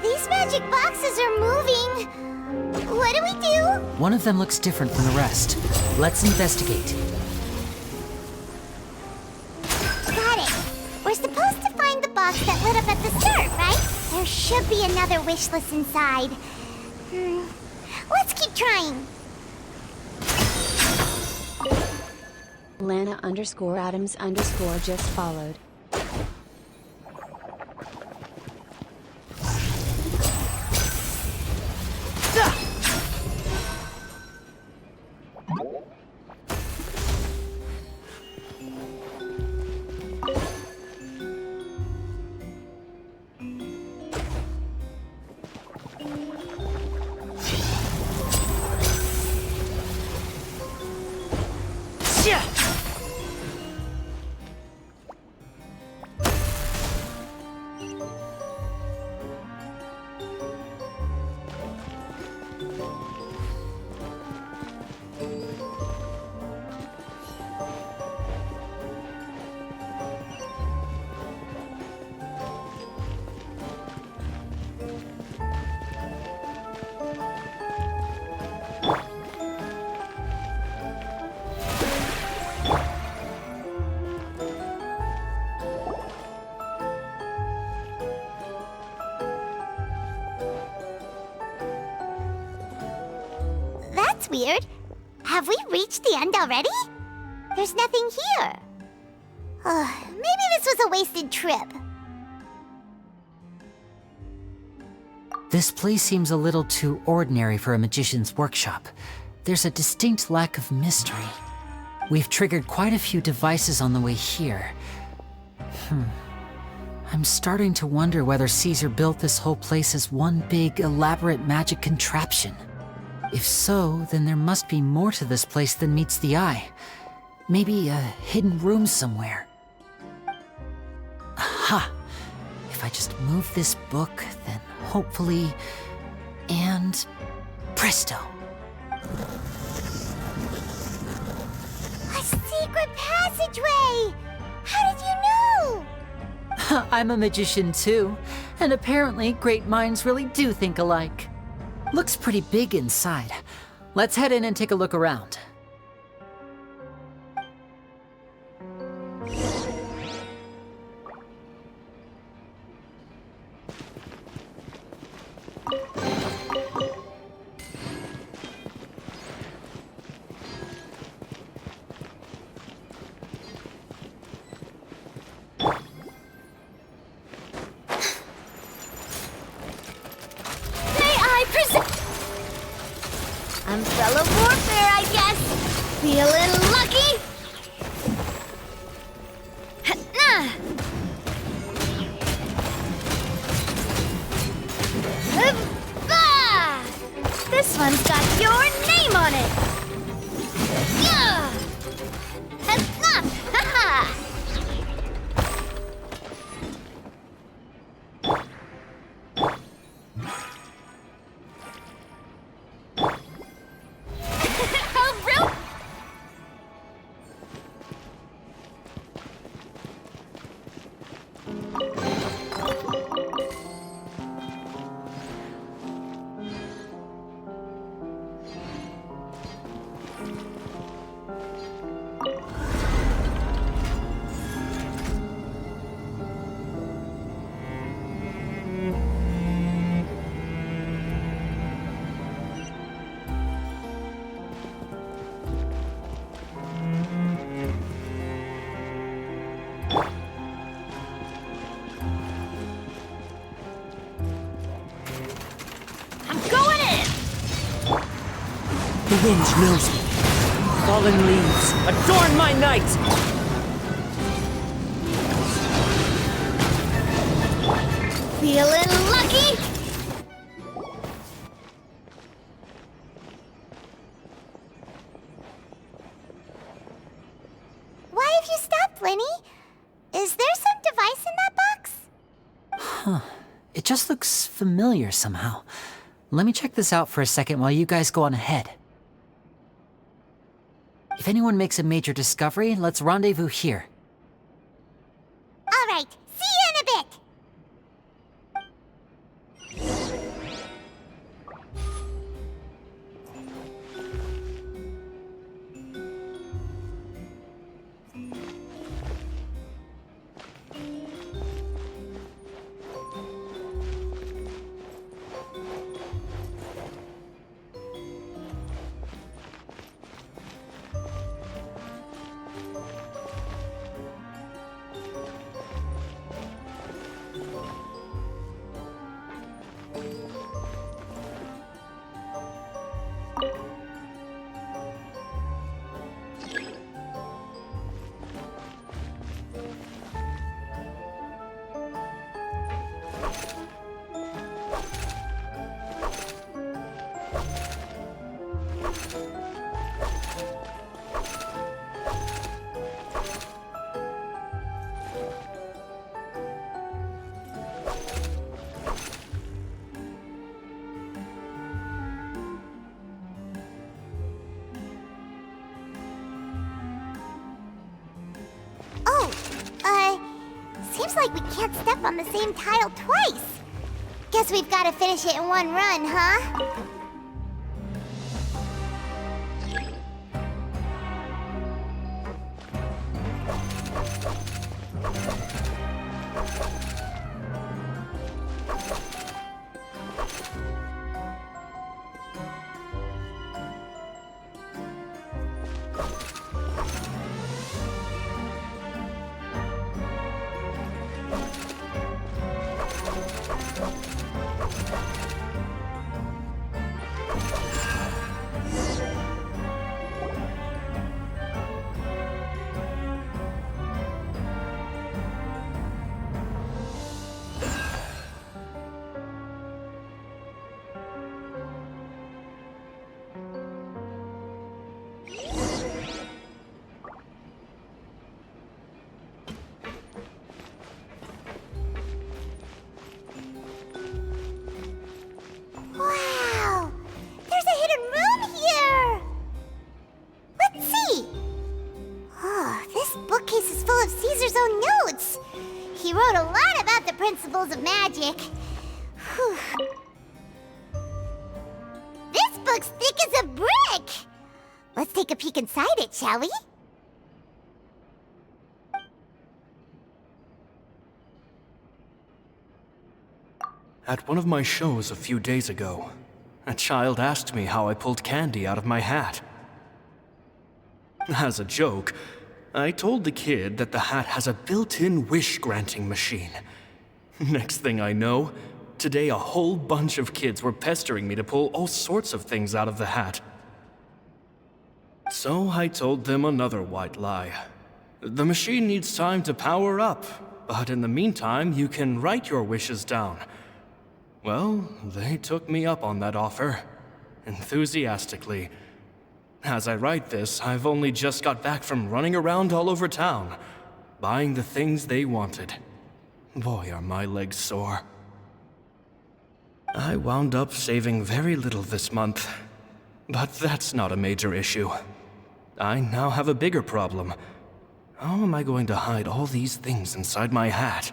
These magic boxes are moving. What do we do? One of them looks different from the rest. Let's investigate. Got it. We're supposed to find the box that lit up at the start, right? There should be another wish list inside. Let's keep trying. Lana_Adams_ just followed. That's weird. Have we reached the end already? There's nothing here. Maybe this was a wasted trip. This place seems a little too ordinary for a magician's workshop. There's a distinct lack of mystery. We've triggered quite a few devices on the way here. I'm starting to wonder whether Caesar built this whole place as one big, elaborate magic contraption. If so, then there must be more to this place than meets the eye. Maybe a hidden room somewhere. Aha! If I just move this book, then hopefully... and... presto! A secret passageway! How did you know? I'm a magician too, and apparently great minds really do think alike. Looks pretty big inside. Let's head in and take a look around. Umbrella warfare, I guess. Feeling lucky? This one's got your name on it. The wind knows me. Fallen leaves, adorn my night! Feeling lucky? Why have you stopped, Lyney? Is there some device in that box? Huh. It just looks familiar somehow. Let me check this out for a second while you guys go on ahead. If anyone makes a major discovery, let's rendezvous here. All right, see you in a bit. Seems like we can't step on the same tile twice. Guess we've got to finish it in one run, huh? he wrote a lot about the principles of magic. Whew. This book's thick as a brick! Let's take a peek inside it, shall we? At one of my shows a few days ago, a child asked me how I pulled candy out of my hat. As a joke, I told the kid that the hat has a built-in wish-granting machine. Next thing I know, today a whole bunch of kids were pestering me to pull all sorts of things out of the hat. So I told them another white lie. The machine needs time to power up, but in the meantime, you can write your wishes down. Well, they took me up on that offer, enthusiastically. As I write this, I've only just got back from running around all over town, buying the things they wanted. Boy, are my legs sore. I wound up saving very little this month, but that's not a major issue. I now have a bigger problem. How am I going to hide all these things inside my hat?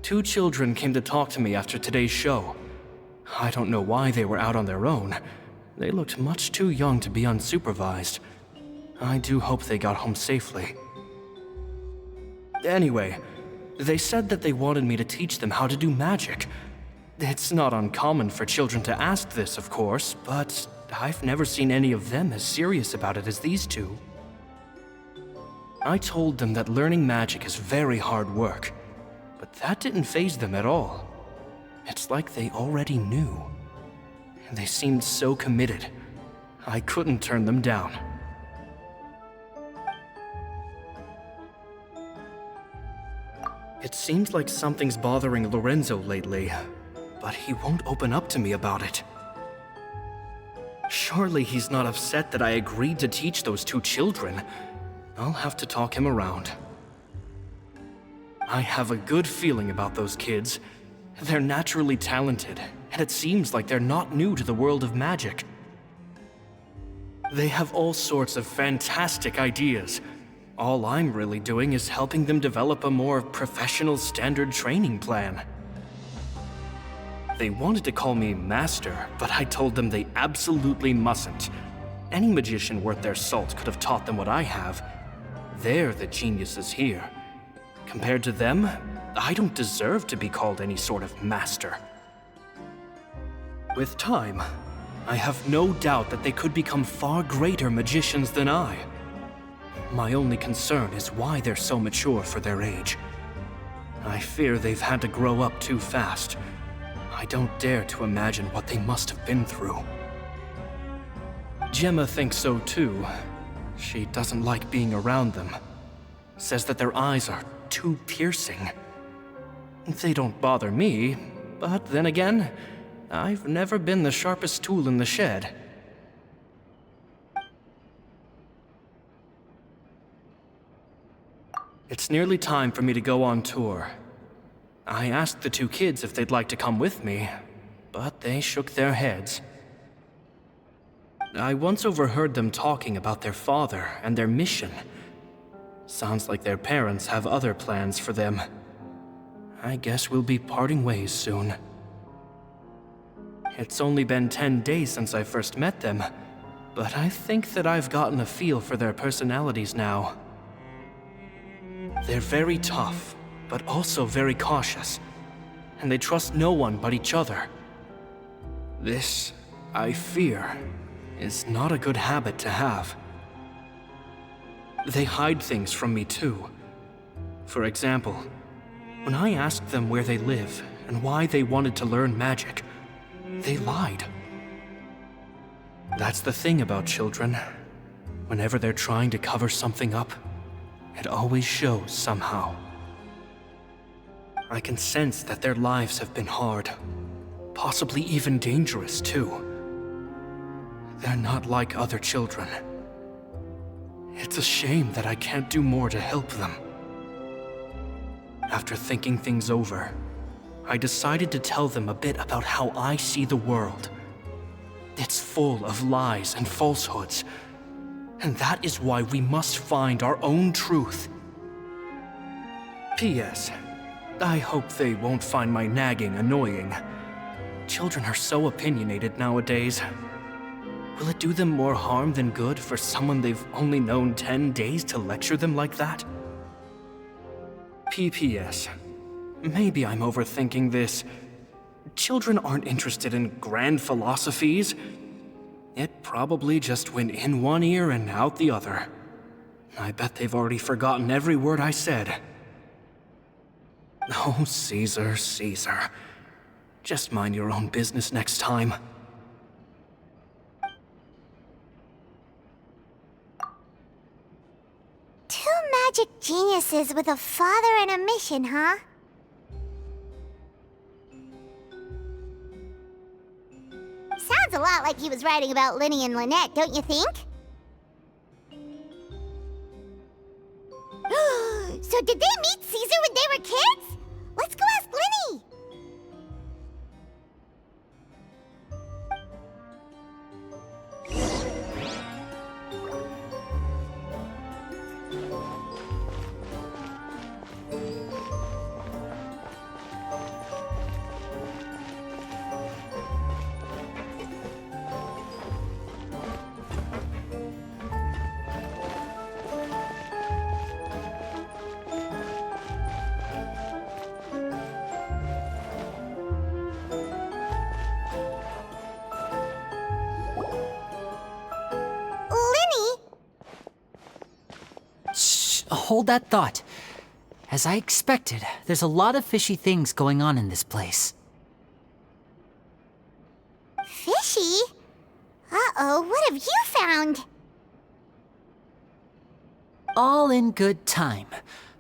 Two children came to talk to me after today's show. I don't know why they were out on their own. They looked much too young to be unsupervised. I do hope they got home safely. Anyway, they said that they wanted me to teach them how to do magic. It's not uncommon for children to ask this, of course, but I've never seen any of them as serious about it as these two. I told them that learning magic is very hard work, but that didn't faze them at all. It's like they already knew. They seemed so committed. I couldn't turn them down. It seems like something's bothering Lorenzo lately, but he won't open up to me about it. Surely he's not upset that I agreed to teach those two children. I'll have to talk him around. I have a good feeling about those kids. They're naturally talented, and it seems like they're not new to the world of magic. They have all sorts of fantastic ideas. All I'm really doing is helping them develop a more professional standard training plan. They wanted to call me Master, but I told them they absolutely mustn't. Any magician worth their salt could have taught them what I have. They're the geniuses here. Compared to them, I don't deserve to be called any sort of master. With time, I have no doubt that they could become far greater magicians than I. My only concern is why they're so mature for their age. I fear they've had to grow up too fast. I don't dare to imagine what they must have been through. Gemma thinks so too. She doesn't like being around them. Says that their eyes are too piercing. They don't bother me, but then again, I've never been the sharpest tool in the shed. It's nearly time for me to go on tour. I asked the two kids if they'd like to come with me, but they shook their heads. I once overheard them talking about their father and their mission. Sounds like their parents have other plans for them. I guess we'll be parting ways soon. It's only been 10 days since I first met them, but I think that I've gotten a feel for their personalities now. They're very tough, but also very cautious, and they trust no one but each other. This, I fear, is not a good habit to have. They hide things from me too. For example, when I asked them where they live and why they wanted to learn magic, they lied. That's the thing about children. Whenever they're trying to cover something up, it always shows somehow. I can sense that their lives have been hard, possibly even dangerous too. They're not like other children. It's a shame that I can't do more to help them. After thinking things over, I decided to tell them a bit about how I see the world. It's full of lies and falsehoods, And that is why we must find our own truth. P.S. I hope they won't find my nagging annoying. Children are so opinionated nowadays. Will it do them more harm than good for someone they've only known 10 days to lecture them like that? P.P.S. Maybe I'm overthinking this. Children aren't interested in grand philosophies. It probably just went in one ear and out the other. I bet they've already forgotten every word I said. Oh, Caesar, Caesar. Just mind your own business next time. Two magic geniuses with a father and a mission, huh? Sounds a lot like he was writing about Lyney and Lynette, don't you think? So did they meet Caesar when they were kids? Let's go ask Lyney! Hold that thought. As I expected, there's a lot of fishy things going on in this place. Fishy? Uh-oh, what have you found? All in good time.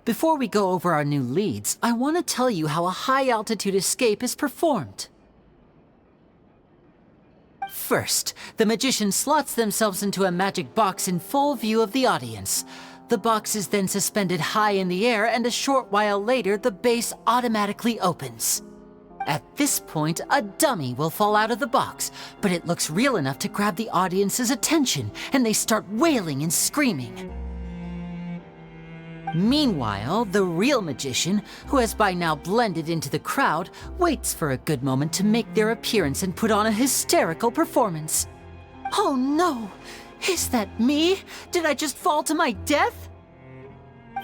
Before we go over our new leads, I want to tell you how a high-altitude escape is performed. First, the magician slots themselves into a magic box in full view of the audience. The box is then suspended high in the air, and a short while later, the base automatically opens. At this point, a dummy will fall out of the box, but it looks real enough to grab the audience's attention, and they start wailing and screaming. Meanwhile, the real magician, who has by now blended into the crowd, waits for a good moment to make their appearance and put on a hysterical performance. Oh no! Is that me? Did I just fall to my death?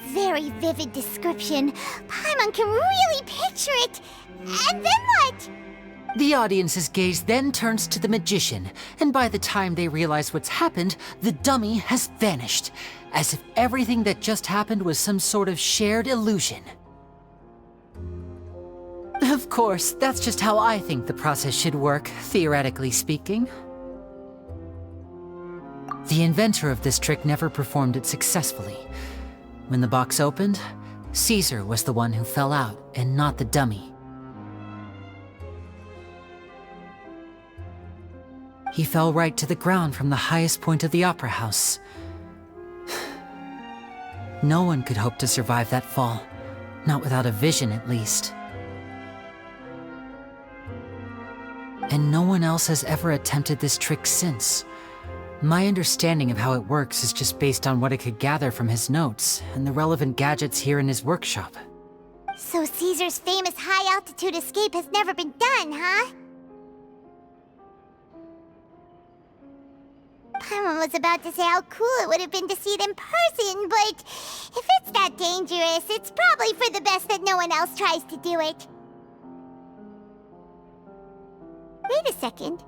Very vivid description. Paimon can really picture it. And then what? The audience's gaze then turns to the magician, and by the time they realize what's happened, the dummy has vanished, as if everything that just happened was some sort of shared illusion. Of course, that's just how I think the process should work, theoretically speaking. The inventor of this trick never performed it successfully. When the box opened, Caesar was the one who fell out, and not the dummy. He fell right to the ground from the highest point of the opera house. No one could hope to survive that fall, not without a vision at least. And no one else has ever attempted this trick since. My understanding of how it works is just based on what I could gather from his notes and the relevant gadgets here in his workshop. So Caesar's famous high-altitude escape has never been done, huh? Paimon was about to say how cool it would have been to see it in person, but if it's that dangerous, it's probably for the best that no one else tries to do it. Wait a second.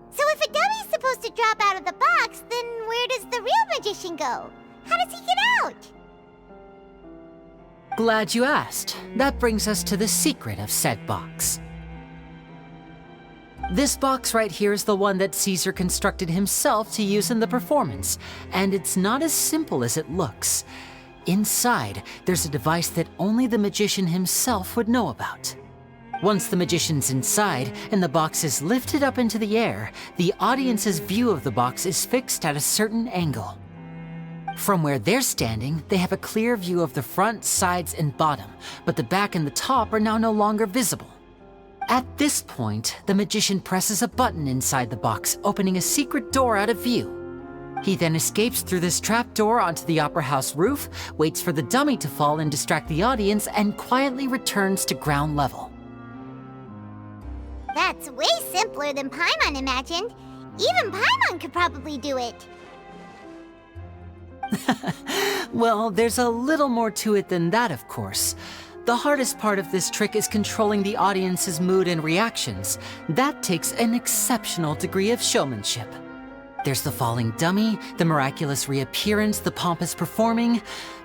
So if a dummy's supposed to drop out of the box, then where does the real magician go? How does he get out? Glad you asked. That brings us to the secret of said box. This box right here is the one that Caesar constructed himself to use in the performance, and it's not as simple as it looks. Inside, there's a device that only the magician himself would know about. Once the magician's inside and the box is lifted up into the air, the audience's view of the box is fixed at a certain angle. From where they're standing, they have a clear view of the front, sides, and bottom, but the back and the top are now no longer visible. At this point, the magician presses a button inside the box, opening a secret door out of view. He then escapes through this trapdoor onto the Opera House roof, waits for the dummy to fall and distract the audience, and quietly returns to ground level. That's way simpler than Paimon imagined. Even Paimon could probably do it. Well, there's a little more to it than that, of course. The hardest part of this trick is controlling the audience's mood and reactions. That takes an exceptional degree of showmanship. There's the falling dummy, the miraculous reappearance, the pompous performing.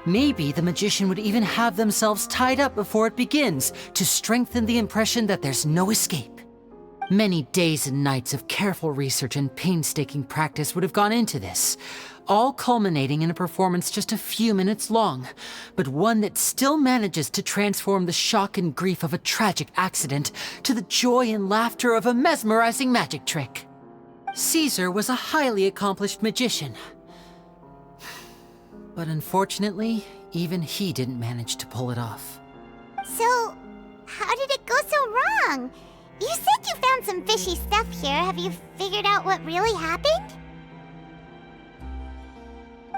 Maybe the magician would even have themselves tied up before it begins to strengthen the impression that there's no escape. Many days and nights of careful research and painstaking practice would have gone into this, all culminating in a performance just a few minutes long, but one that still manages to transform the shock and grief of a tragic accident to the joy and laughter of a mesmerizing magic trick. Caesar was a highly accomplished magician. But unfortunately, even he didn't manage to pull it off. So, how did it go so wrong? You said you found some fishy stuff here. Have you figured out what really happened?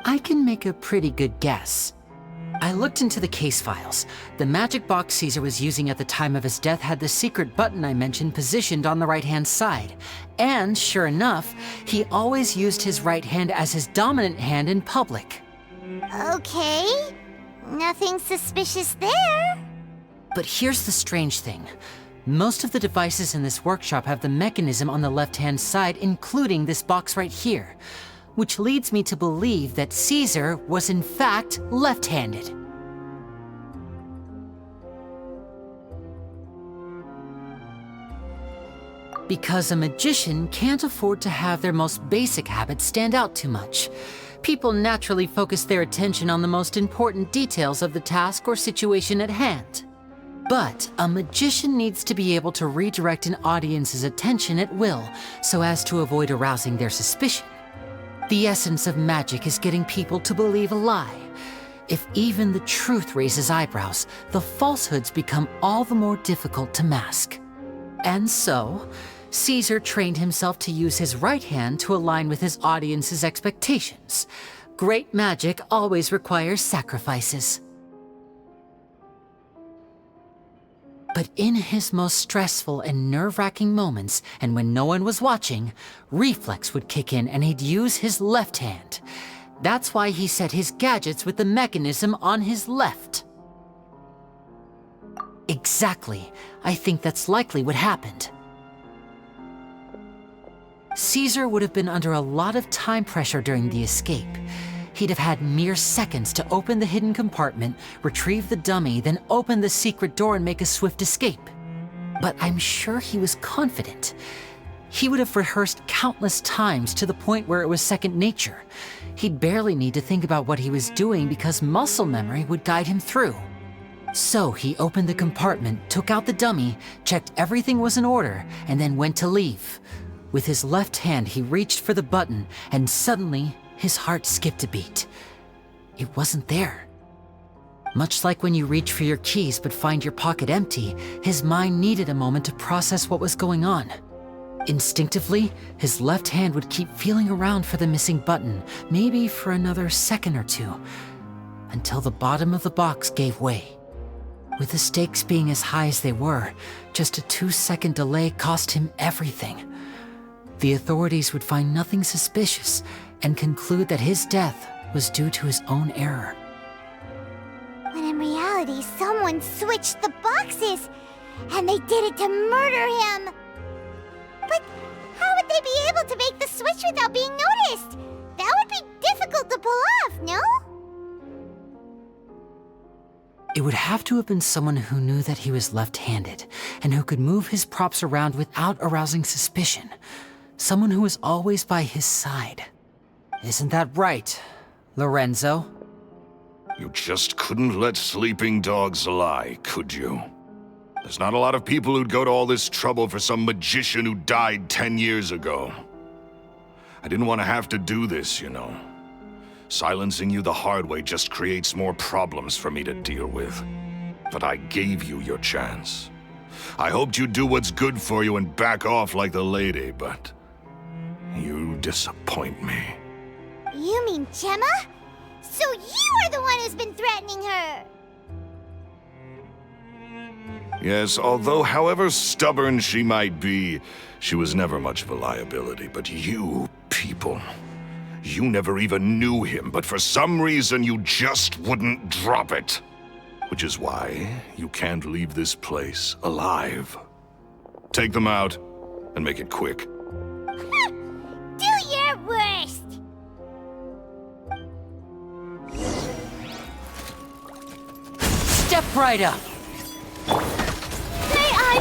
I can make a pretty good guess. I looked into the case files. The magic box Caesar was using at the time of his death had the secret button I mentioned positioned on the right-hand side. And sure enough, he always used his right hand as his dominant hand in public. Okay, nothing suspicious there. But here's the strange thing. Most of the devices in this workshop have the mechanism on the left-hand side, including this box right here, which leads me to believe that Caesar was in fact left-handed. Because a magician can't afford to have their most basic habits stand out too much. People naturally focus their attention on the most important details of the task or situation at hand. But a magician needs to be able to redirect an audience's attention at will, so as to avoid arousing their suspicion. The essence of magic is getting people to believe a lie. If even the truth raises eyebrows, the falsehoods become all the more difficult to mask. And so, Caesar trained himself to use his right hand to align with his audience's expectations. Great magic always requires sacrifices. But in his most stressful and nerve-wracking moments, and when no one was watching, reflex would kick in and he'd use his left hand. That's why he set his gadgets with the mechanism on his left. Exactly. I think that's likely what happened. Caesar would have been under a lot of time pressure during the escape. He'd have had mere seconds to open the hidden compartment, retrieve the dummy, then open the secret door and make a swift escape. But I'm sure he was confident. He would have rehearsed countless times to the point where it was second nature. He'd barely need to think about what he was doing because muscle memory would guide him through. So he opened the compartment, took out the dummy, checked everything was in order, and then went to leave. With his left hand, he reached for the button, and suddenly, his heart skipped a beat. It wasn't there. Much like when you reach for your keys but find your pocket empty, his mind needed a moment to process what was going on. Instinctively, his left hand would keep feeling around for the missing button, maybe for another second or two, until the bottom of the box gave way. With the stakes being as high as they were, just a 2-second delay cost him everything. The authorities would find nothing suspicious and conclude that his death was due to his own error. When in reality, someone switched the boxes, and they did it to murder him. But how would they be able to make the switch without being noticed? That would be difficult to pull off, no? It would have to have been someone who knew that he was left-handed and who could move his props around without arousing suspicion. Someone who was always by his side. Isn't that right, Lorenzo? You just couldn't let sleeping dogs lie, could you? There's not a lot of people who'd go to all this trouble for some magician who died 10 years ago. I didn't want to have to do this, you know. Silencing you the hard way just creates more problems for me to deal with. But I gave you your chance. I hoped you'd do what's good for you and back off like the lady, but you disappoint me. You mean Gemma? So you are the one who's been threatening her! Yes, although however stubborn she might be, she was never much of a liability. But you people, you never even knew him, but for some reason you just wouldn't drop it. Which is why you can't leave this place alive. Take them out, and make it quick. Do your worst! Step right up! Hey,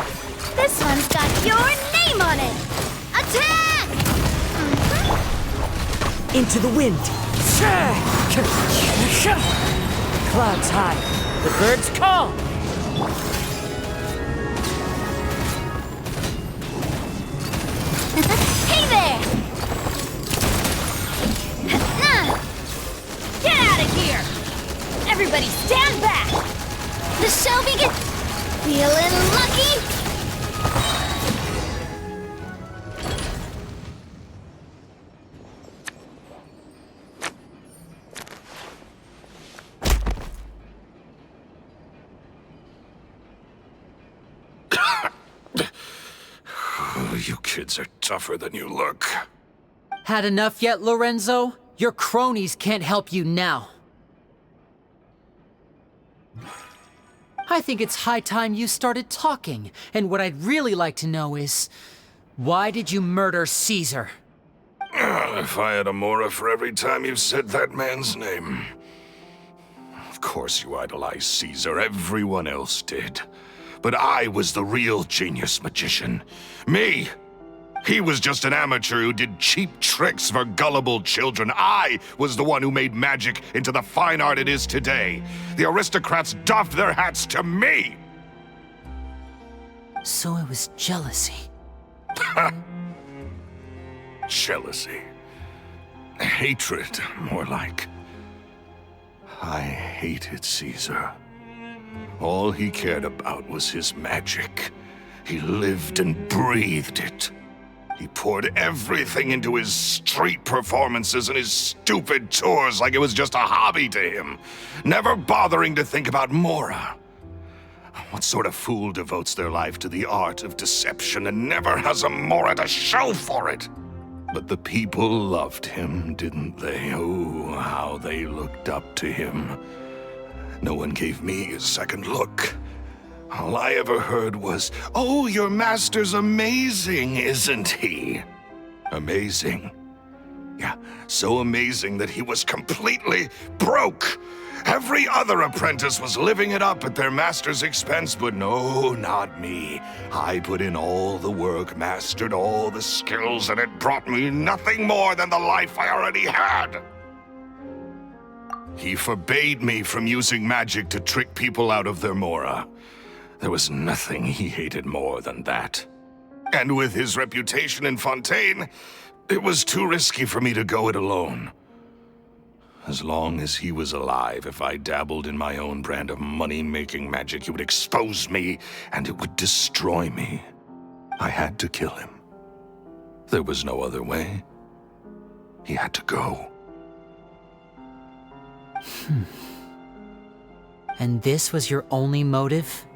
this one's got your name on it! Attack! Into the wind. Clouds high. The birds call. Hey there! Get out of here! Everybody stand back! The show begins! Feeling lucky? You kids are tougher than you look. Had enough yet, Lorenzo? Your cronies can't help you now. I think it's high time you started talking, and what I'd really like to know is, why did you murder Caesar? If I had a Mora for every time you said that man's name. Of course you idolized Caesar, everyone else did. But I was the real genius magician. Me! He was just an amateur who did cheap tricks for gullible children. I was the one who made magic into the fine art it is today. The aristocrats doffed their hats to me! So it was jealousy. Jealousy. Hatred, more like. I hated Caesar. All he cared about was his magic. He lived and breathed it. He poured everything into his street performances and his stupid tours like it was just a hobby to him, never bothering to think about Mora. What sort of fool devotes their life to the art of deception and never has a Mora to show for it? But the people loved him, didn't they? Oh, how they looked up to him. No one gave me a second look. All I ever heard was, "Oh, your master's amazing, isn't he?" Amazing. Yeah, so amazing that he was completely broke. Every other apprentice was living it up at their master's expense, but no, not me. I put in all the work, mastered all the skills, and it brought me nothing more than the life I already had. He forbade me from using magic to trick people out of their Mora. There was nothing he hated more than that. And with his reputation in Fontaine, it was too risky for me to go it alone. As long as he was alive, if I dabbled in my own brand of money-making magic, he would expose me, and it would destroy me. I had to kill him. There was no other way. He had to go. And this was your only motive?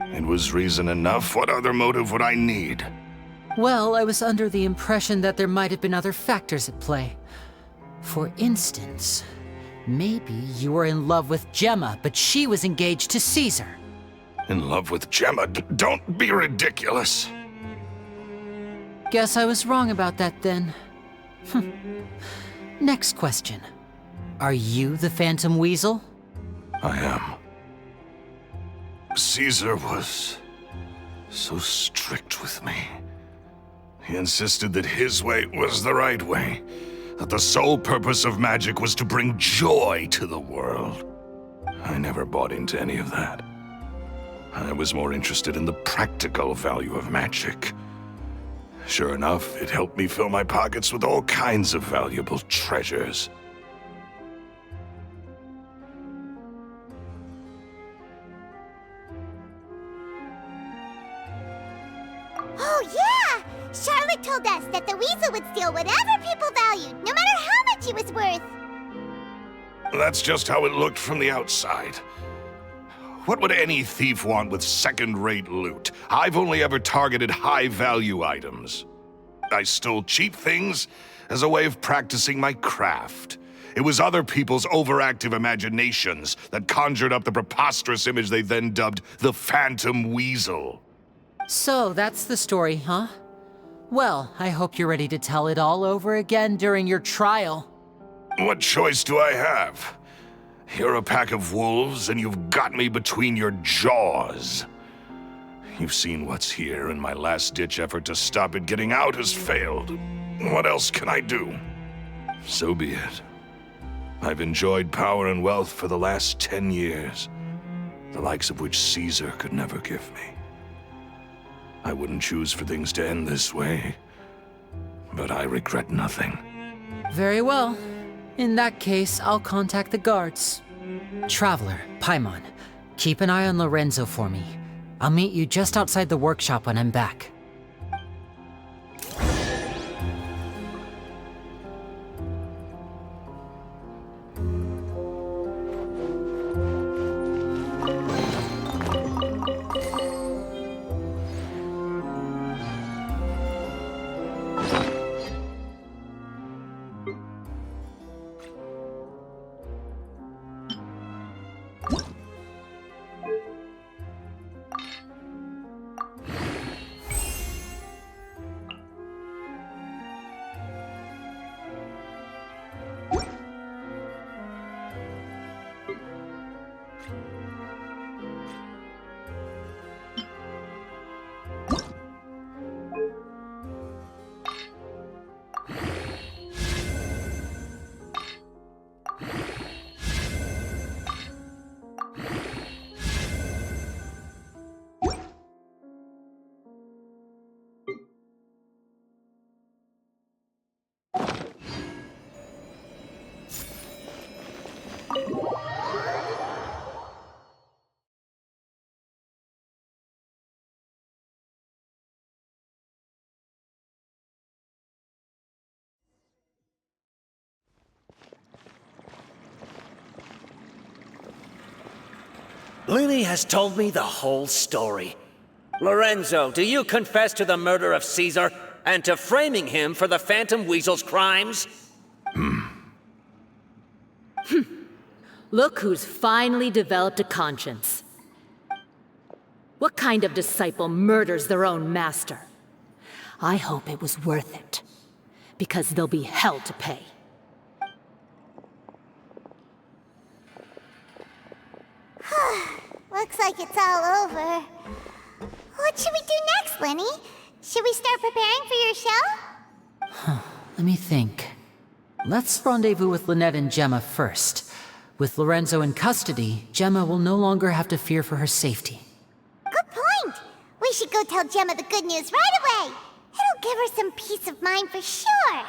It was reason enough. What other motive would I need? Well, I was under the impression that there might have been other factors at play. For instance, maybe you were in love with Gemma, but she was engaged to Caesar. In love with Gemma? Don't be ridiculous. Guess I was wrong about that then. Next question. Are you the Phantom Weasel? I am. Caesar was so strict with me. He insisted that his way was the right way, that the sole purpose of magic was to bring joy to the world. I never bought into any of that. I was more interested in the practical value of magic. Sure enough, it helped me fill my pockets with all kinds of valuable treasures. Oh, yeah! Charlotte told us that the weasel would steal whatever people valued, no matter how much it was worth. That's just how it looked from the outside. What would any thief want with second-rate loot? I've only ever targeted high-value items. I stole cheap things as a way of practicing my craft. It was other people's overactive imaginations that conjured up the preposterous image they then dubbed the Phantom Weasel. So that's the story, huh? Well, I hope you're ready to tell it all over again during your trial. What choice do I have? You're a pack of wolves, and you've got me between your jaws. You've seen what's here, and my last-ditch effort to stop it getting out has failed. What else can I do? So be it. I've enjoyed power and wealth for the last 10 years, the likes of which Caesar could never give me. I wouldn't choose for things to end this way, but I regret nothing. Very well. In that case, I'll contact the guards. Traveler, Paimon, keep an eye on Lorenzo for me. I'll meet you just outside the workshop when I'm back. Lyney has told me the whole story. Lorenzo, do you confess to the murder of Caesar and to framing him for the Phantom Weasel's crimes? Look who's finally developed a conscience. What kind of disciple murders their own master? I hope it was worth it, because there'll be hell to pay. Looks like it's all over. What should we do next, Lyney? Should we start preparing for your show? Let me think. Let's rendezvous with Lynette and Gemma first. With Lorenzo in custody, Gemma will no longer have to fear for her safety. Good point! We should go tell Gemma the good news right away! It'll give her some peace of mind for sure!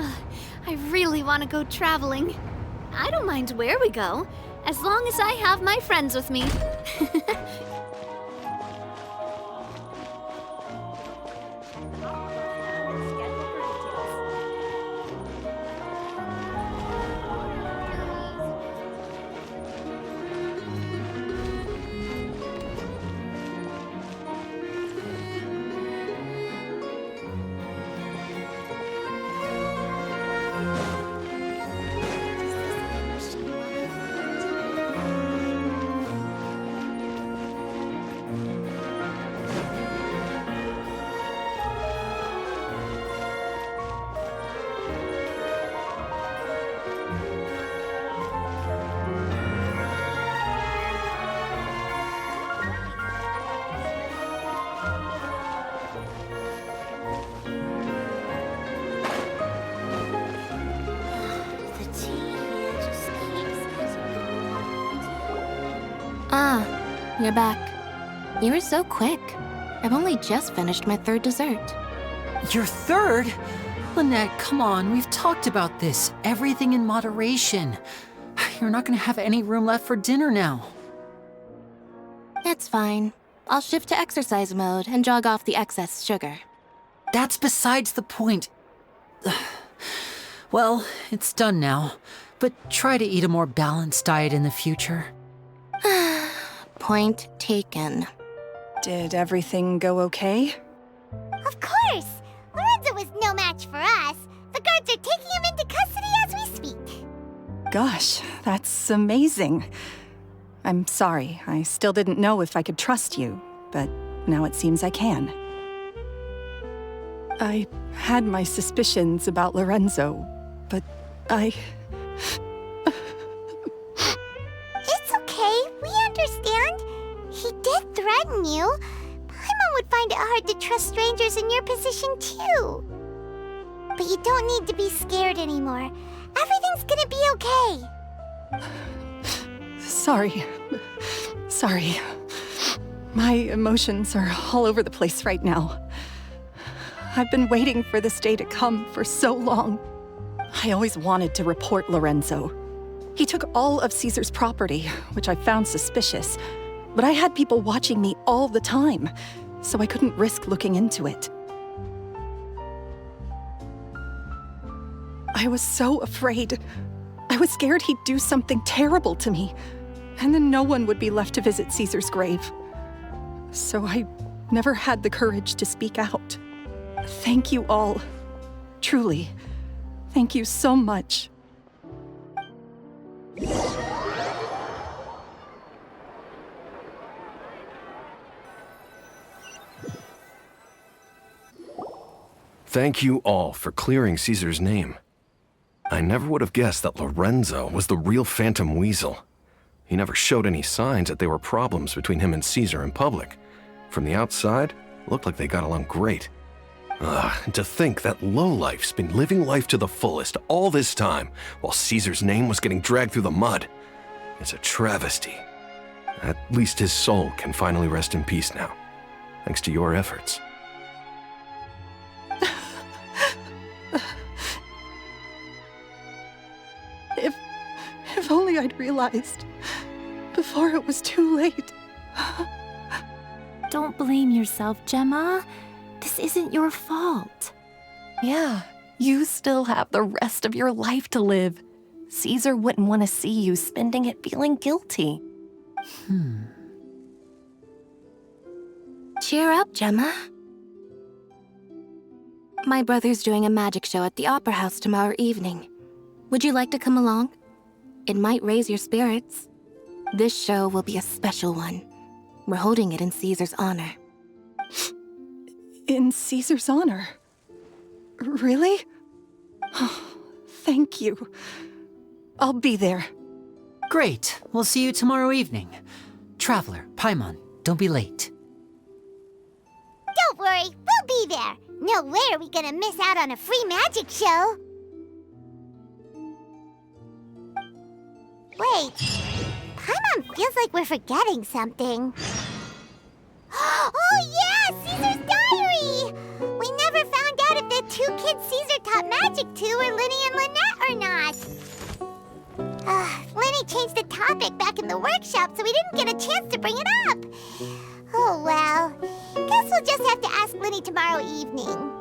I really want to go traveling. I don't mind where we go, as long as I have my friends with me. Ah, you're back. You were so quick. I've only just finished my third dessert. Your third? Lynette, come on, we've talked about this. Everything in moderation. You're not gonna have any room left for dinner now. It's fine. I'll shift to exercise mode and jog off the excess sugar. That's besides the point. Well, it's done now, but try to eat a more balanced diet in the future. Point taken. Did everything go okay? Of course! Lorenzo was no match for us. The guards are taking him into custody as we speak. Gosh, that's amazing. I'm sorry, I still didn't know if I could trust you, but now it seems I can. I had my suspicions about Lorenzo, but It's okay, we understand. He did threaten you. Paimon would find it hard to trust strangers in your position too. But you don't need to be scared anymore. Everything's gonna be okay. sorry. Sorry. My emotions are all over the place right now. I've been waiting for this day to come for so long. I always wanted to report Lorenzo. He took all of Caesar's property, which I found suspicious, but I had people watching me all the time, so I couldn't risk looking into it. I was so afraid. I was scared he'd do something terrible to me, and then no one would be left to visit Caesar's grave. So I never had the courage to speak out. Thank you all. Truly. Thank you so much. Thank you all for clearing Caesar's name. I never would have guessed that Lorenzo was the real Phantom Weasel. He never showed any signs that there were problems between him and Caesar in public. From the outside, it looked like they got along great. And to think that lowlife's been living life to the fullest all this time while Caesar's name was getting dragged through the mud. It's a travesty. At least his soul can finally rest in peace now, thanks to your efforts. If only I'd realized before it was too late. Don't blame yourself, Gemma. This isn't your fault. Yeah, you still have the rest of your life to live. Caesar wouldn't want to see you spending it feeling guilty. Cheer up, Gemma. My brother's doing a magic show at the Opera House tomorrow evening. Would you like to come along? It might raise your spirits. This show will be a special one. We're holding it in Caesar's honor. In Caesar's honor? Really? Oh, thank you. I'll be there. Great. We'll see you tomorrow evening. Traveler, Paimon, don't be late. Don't worry, we'll be there. No way are we gonna miss out on a free magic show. Wait, Paimon feels like we're forgetting something. Oh yeah, Caesar's diary! We never found out if the two kids Caesar taught magic magic to, were Lyney and Lynette or not. Lyney changed the topic back in the workshop, so we didn't get a chance to bring it up. Oh well. Guess we'll just have to ask Lyney tomorrow evening.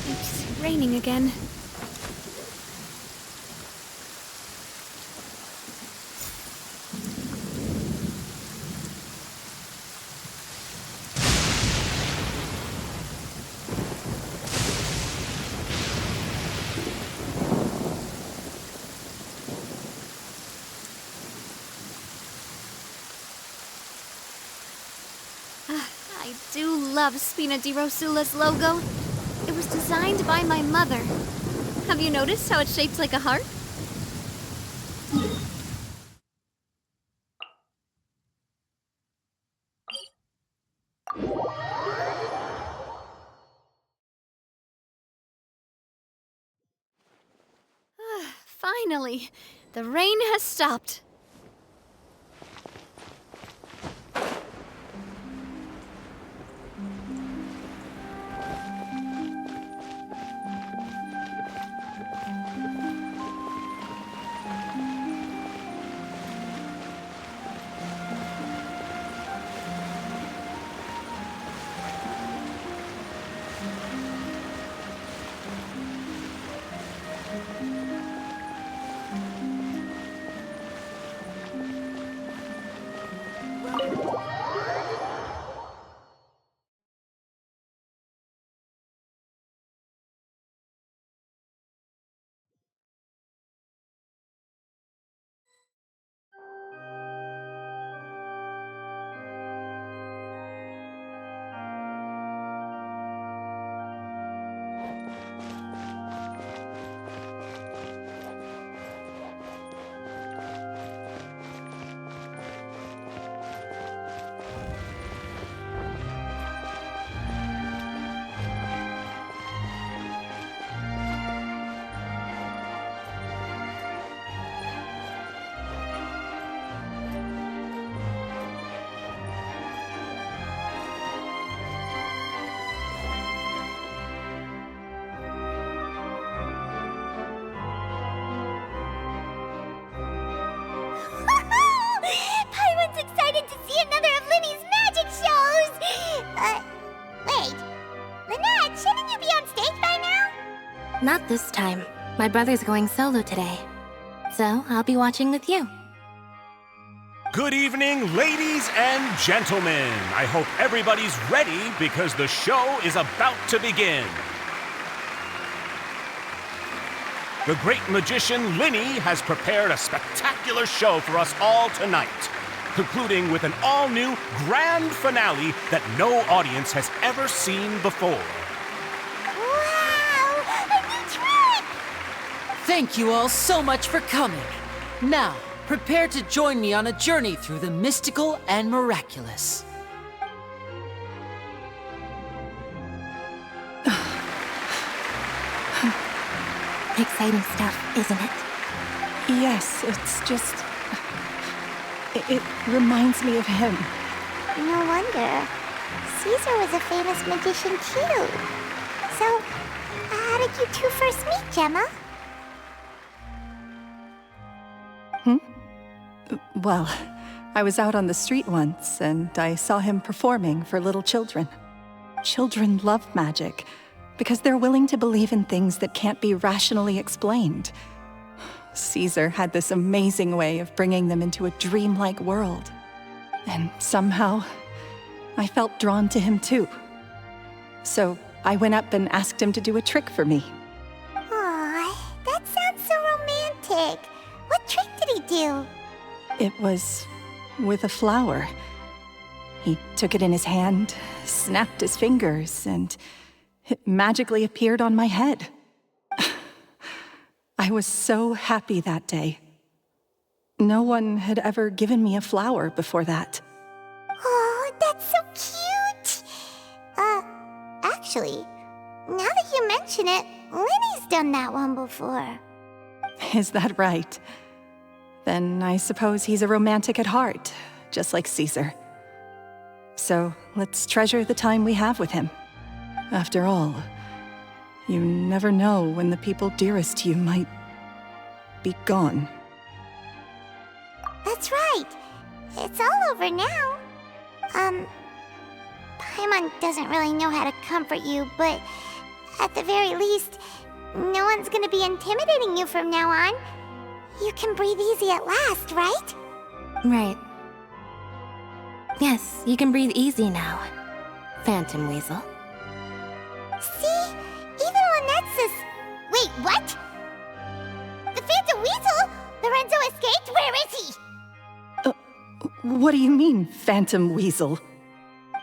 It's raining again. I do love Spina di Rosula's logo. It was designed by my mother. Have you noticed how it's shaped like a heart? Finally, the rain has stopped. Paiwan's excited to see another of Lyney's magic shows! Wait. Lynette, shouldn't you be on stage by now? Not this time. My brother's going solo today. So I'll be watching with you. Good evening, ladies and gentlemen. I hope everybody's ready because the show is about to begin. The great magician Lyney has prepared a spectacular show for us all tonight, concluding with an all-new grand finale that no audience has ever seen before. Wow! A new trick! Thank you all so much for coming. Now, prepare to join me on a journey through the mystical and miraculous. Exciting stuff, isn't it? Yes, it's just... It reminds me of him. No wonder. Caesar was a famous magician too. So, how did you two first meet, Gemma? Well, I was out on the street once, and I saw him performing for little children. Children love magic, because they're willing to believe in things that can't be rationally explained. Caesar had this amazing way of bringing them into a dreamlike world. And somehow, I felt drawn to him too. So I went up and asked him to do a trick for me. Aw, that sounds so romantic. What trick did he do? It was with a flower. He took it in his hand, snapped his fingers, and it magically appeared on my head. I was so happy that day. No one had ever given me a flower before that. Oh, that's so cute! Actually, now that you mention it, Lyney's done that one before. Is that right? Then I suppose he's a romantic at heart, just like Caesar. So let's treasure the time we have with him. After all, you never know when the people dearest to you might be gone. That's right. It's all over now. Paimon doesn't really know how to comfort you, but at the very least, no one's gonna be intimidating you from now on. You can breathe easy at last, right? Right. Yes, you can breathe easy now, Phantom Weasel. See? Even Lynette's... Wait, what? The Phantom Weasel? Lorenzo escaped? Where is he? What do you mean, Phantom Weasel?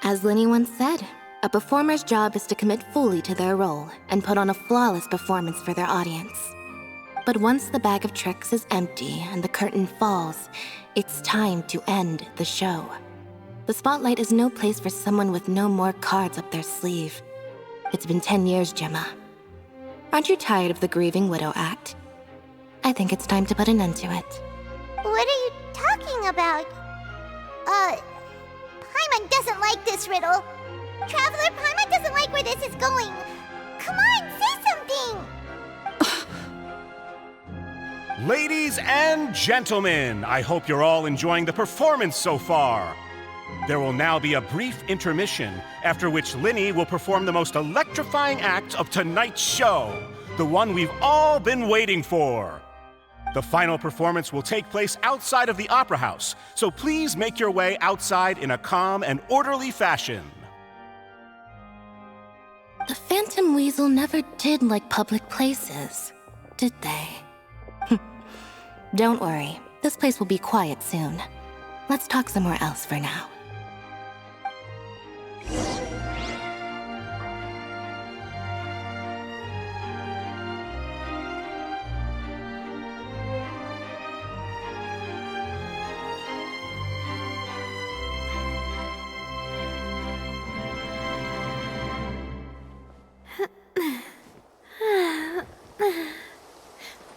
As Lyney once said, a performer's job is to commit fully to their role and put on a flawless performance for their audience. But once the bag of tricks is empty and the curtain falls, it's time to end the show. The spotlight is no place for someone with no more cards up their sleeve. It's been 10 years, Gemma. Aren't you tired of the grieving widow act? I think it's time to put an end to it. What are you talking about? Paimon doesn't like this riddle. Traveler, Paimon doesn't like where this is going. Come on, say something! Ladies and gentlemen, I hope you're all enjoying the performance so far. There will now be a brief intermission, after which Lyney will perform the most electrifying act of tonight's show, the one we've all been waiting for. The final performance will take place outside of the Opera House, so please make your way outside in a calm and orderly fashion. The Phantom Weasel never did like public places, did they? Don't worry, this place will be quiet soon. Let's talk somewhere else for now.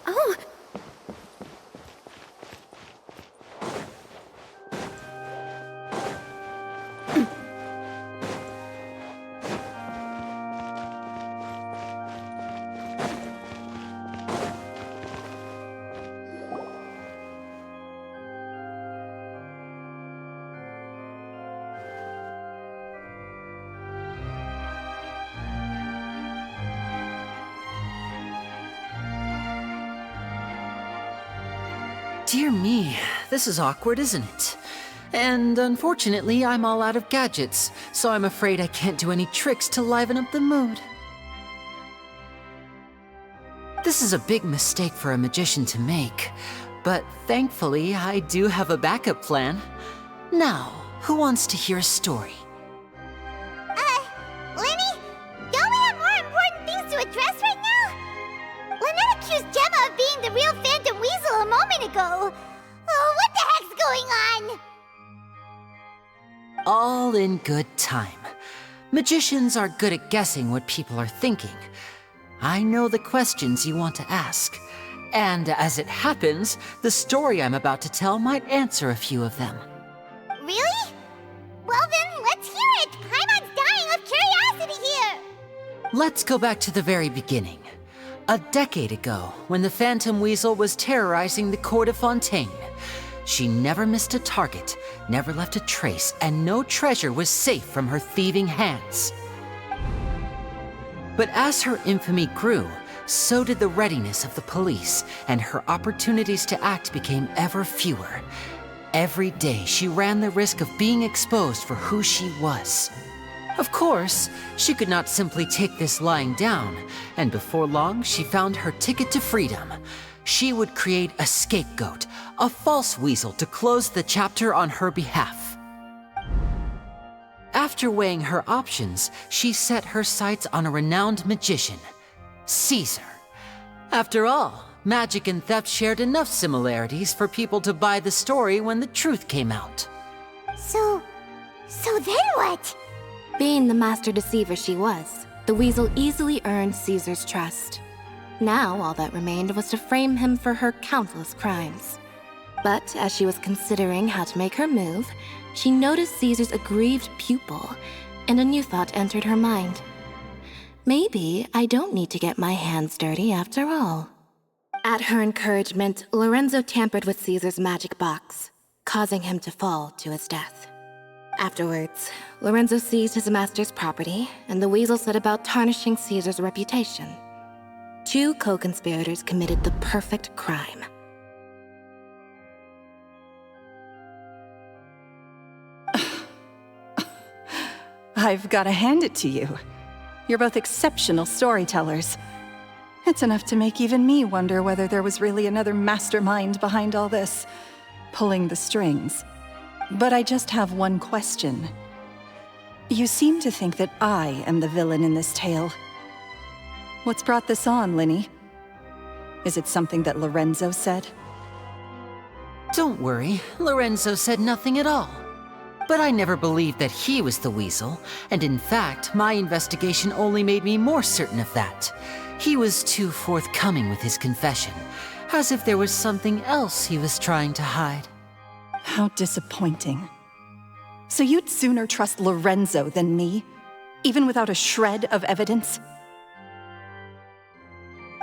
Oh! Dear me, this is awkward, isn't it? And unfortunately, I'm all out of gadgets, so I'm afraid I can't do any tricks to liven up the mood. This is a big mistake for a magician to make, but thankfully, I do have a backup plan. Now, who wants to hear a story? Lyney? Don't we have more important things to address right now? Lynette accused Gemma of being the real Phantom Weasel a moment ago. Oh, what the heck's going on? All in good time. Magicians are good at guessing what people are thinking. I know the questions you want to ask. And as it happens, the story I'm about to tell might answer a few of them. Really? Well then, let's hear it! Paimon's dying of curiosity here! Let's go back to the very beginning. A decade ago, when the Phantom Weasel was terrorizing the court of Fontaine. She never missed a target, never left a trace, and no treasure was safe from her thieving hands. But as her infamy grew, so did the readiness of the police, and her opportunities to act became ever fewer. Every day, she ran the risk of being exposed for who she was. Of course, she could not simply take this lying down, and before long, she found her ticket to freedom. She would create a scapegoat, a false weasel to close the chapter on her behalf. After weighing her options, she set her sights on a renowned magician, Caesar. After all, magic and theft shared enough similarities for people to buy the story when the truth came out. So then what? Being the master deceiver she was, the weasel easily earned Caesar's trust. Now all that remained was to frame him for her countless crimes. But as she was considering how to make her move, she noticed Caesar's aggrieved pupil, and a new thought entered her mind. Maybe I don't need to get my hands dirty after all. At her encouragement, Lorenzo tampered with Caesar's magic box, causing him to fall to his death. Afterwards, Lorenzo seized his master's property, and the weasel set about tarnishing Caesar's reputation. Two co-conspirators committed the perfect crime. I've got to hand it to you. You're both exceptional storytellers. It's enough to make even me wonder whether there was really another mastermind behind all this, pulling the strings. But I just have one question. You seem to think that I am the villain in this tale. What's brought this on, Lyney? Is it something that Lorenzo said? Don't worry, Lorenzo said nothing at all. But I never believed that he was the weasel, and in fact, my investigation only made me more certain of that. He was too forthcoming with his confession, as if there was something else he was trying to hide. How disappointing. So you'd sooner trust Lorenzo than me, even without a shred of evidence?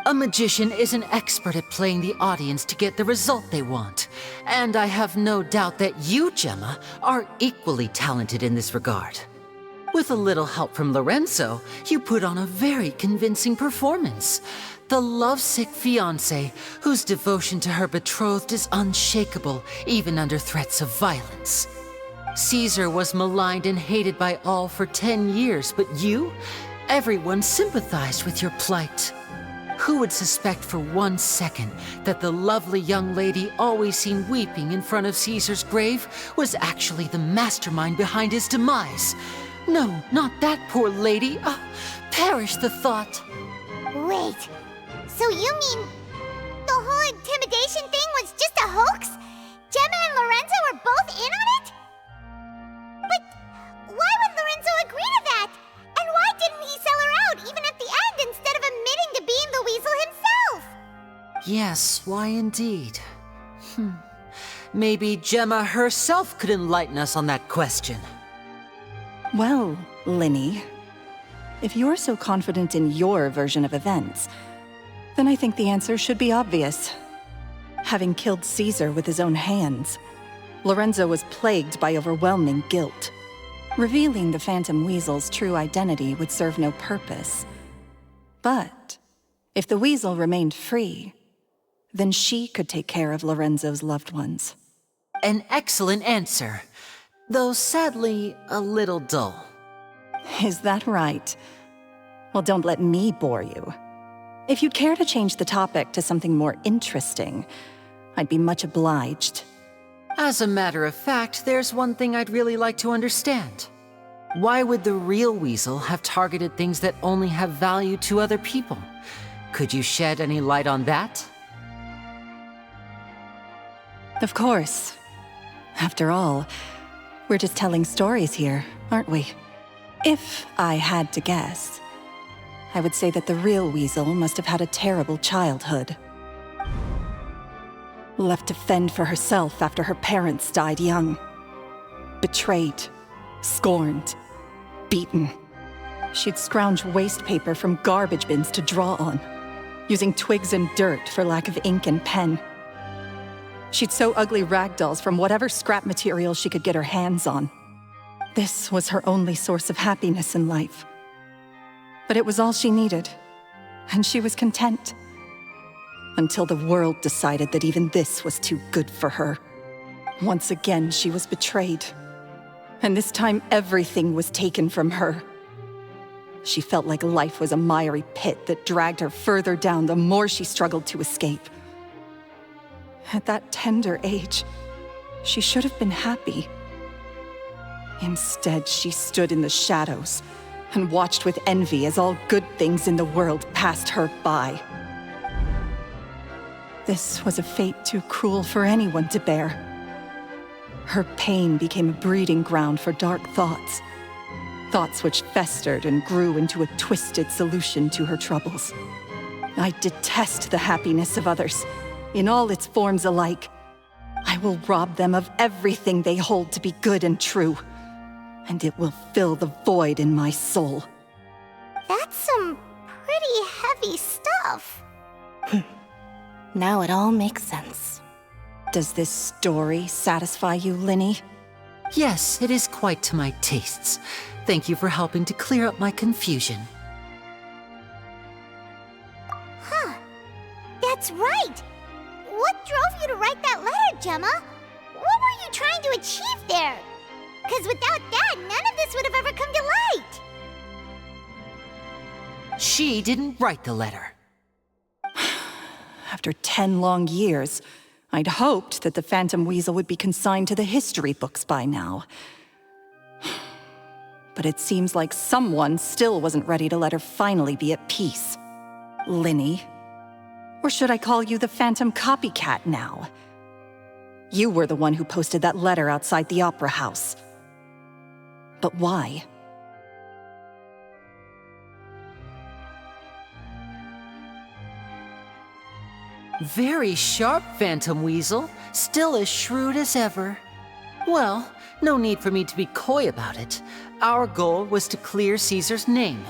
A magician is an expert at playing the audience to get the result they want. And I have no doubt that you, Gemma, are equally talented in this regard. With a little help from Lorenzo, you put on a very convincing performance. The lovesick fiancé, whose devotion to her betrothed is unshakable, even under threats of violence. Caesar was maligned and hated by all for 10 years, but you? Everyone sympathized with your plight. Who would suspect for 1 second that the lovely young lady always seen weeping in front of Caesar's grave was actually the mastermind behind his demise? No, not that poor lady. Perish the thought. Wait, so you mean the whole intimidation thing was just a hoax? Gemma and Lorenzo were both in on it? But why would Lorenzo agree to that? And why didn't he sell her out even at the end instead of admitting to being the weasel himself? Yes, why indeed? Maybe Gemma herself could enlighten us on that question. Well, Lyney, if you're so confident in your version of events, then I think the answer should be obvious. Having killed Caesar with his own hands, Lorenzo was plagued by overwhelming guilt. Revealing the Phantom Weasel's true identity would serve no purpose. But if the Weasel remained free, then she could take care of Lorenzo's loved ones. An excellent answer, though sadly a little dull. Is that right? Well, don't let me bore you. If you'd care to change the topic to something more interesting, I'd be much obliged. As a matter of fact, there's one thing I'd really like to understand. Why would the real weasel have targeted things that only have value to other people? Could you shed any light on that? Of course. After all, we're just telling stories here, aren't we? If I had to guess, I would say that the real weasel must have had a terrible childhood. Left to fend for herself after her parents died young. Betrayed, scorned, beaten. She'd scrounge waste paper from garbage bins to draw on, using twigs and dirt for lack of ink and pen. She'd sew ugly rag dolls from whatever scrap material she could get her hands on. This was her only source of happiness in life. But it was all she needed, and she was content. Until the world decided that even this was too good for her. Once again, she was betrayed. And this time, everything was taken from her. She felt like life was a miry pit that dragged her further down the more she struggled to escape. At that tender age, she should have been happy. Instead, she stood in the shadows and watched with envy as all good things in the world passed her by. This was a fate too cruel for anyone to bear. Her pain became a breeding ground for dark thoughts. Thoughts which festered and grew into a twisted solution to her troubles. I detest the happiness of others, in all its forms alike. I will rob them of everything they hold to be good and true, and it will fill the void in my soul. That's some pretty heavy stuff. Now it all makes sense. Does this story satisfy you, Lyney? Yes, it is quite to my tastes. Thank you for helping to clear up my confusion. Huh. That's right. What drove you to write that letter, Gemma? What were you trying to achieve there? Because without that, none of this would have ever come to light. She didn't write the letter. After 10 long years, I'd hoped that the Phantom Weasel would be consigned to the history books by now. But it seems like someone still wasn't ready to let her finally be at peace. Lyney. Or should I call you the Phantom Copycat now? You were the one who posted that letter outside the Opera House. But why? Very sharp, Phantom Weasel. Still as shrewd as ever. Well, no need for me to be coy about it. Our goal was to clear Caesar's name.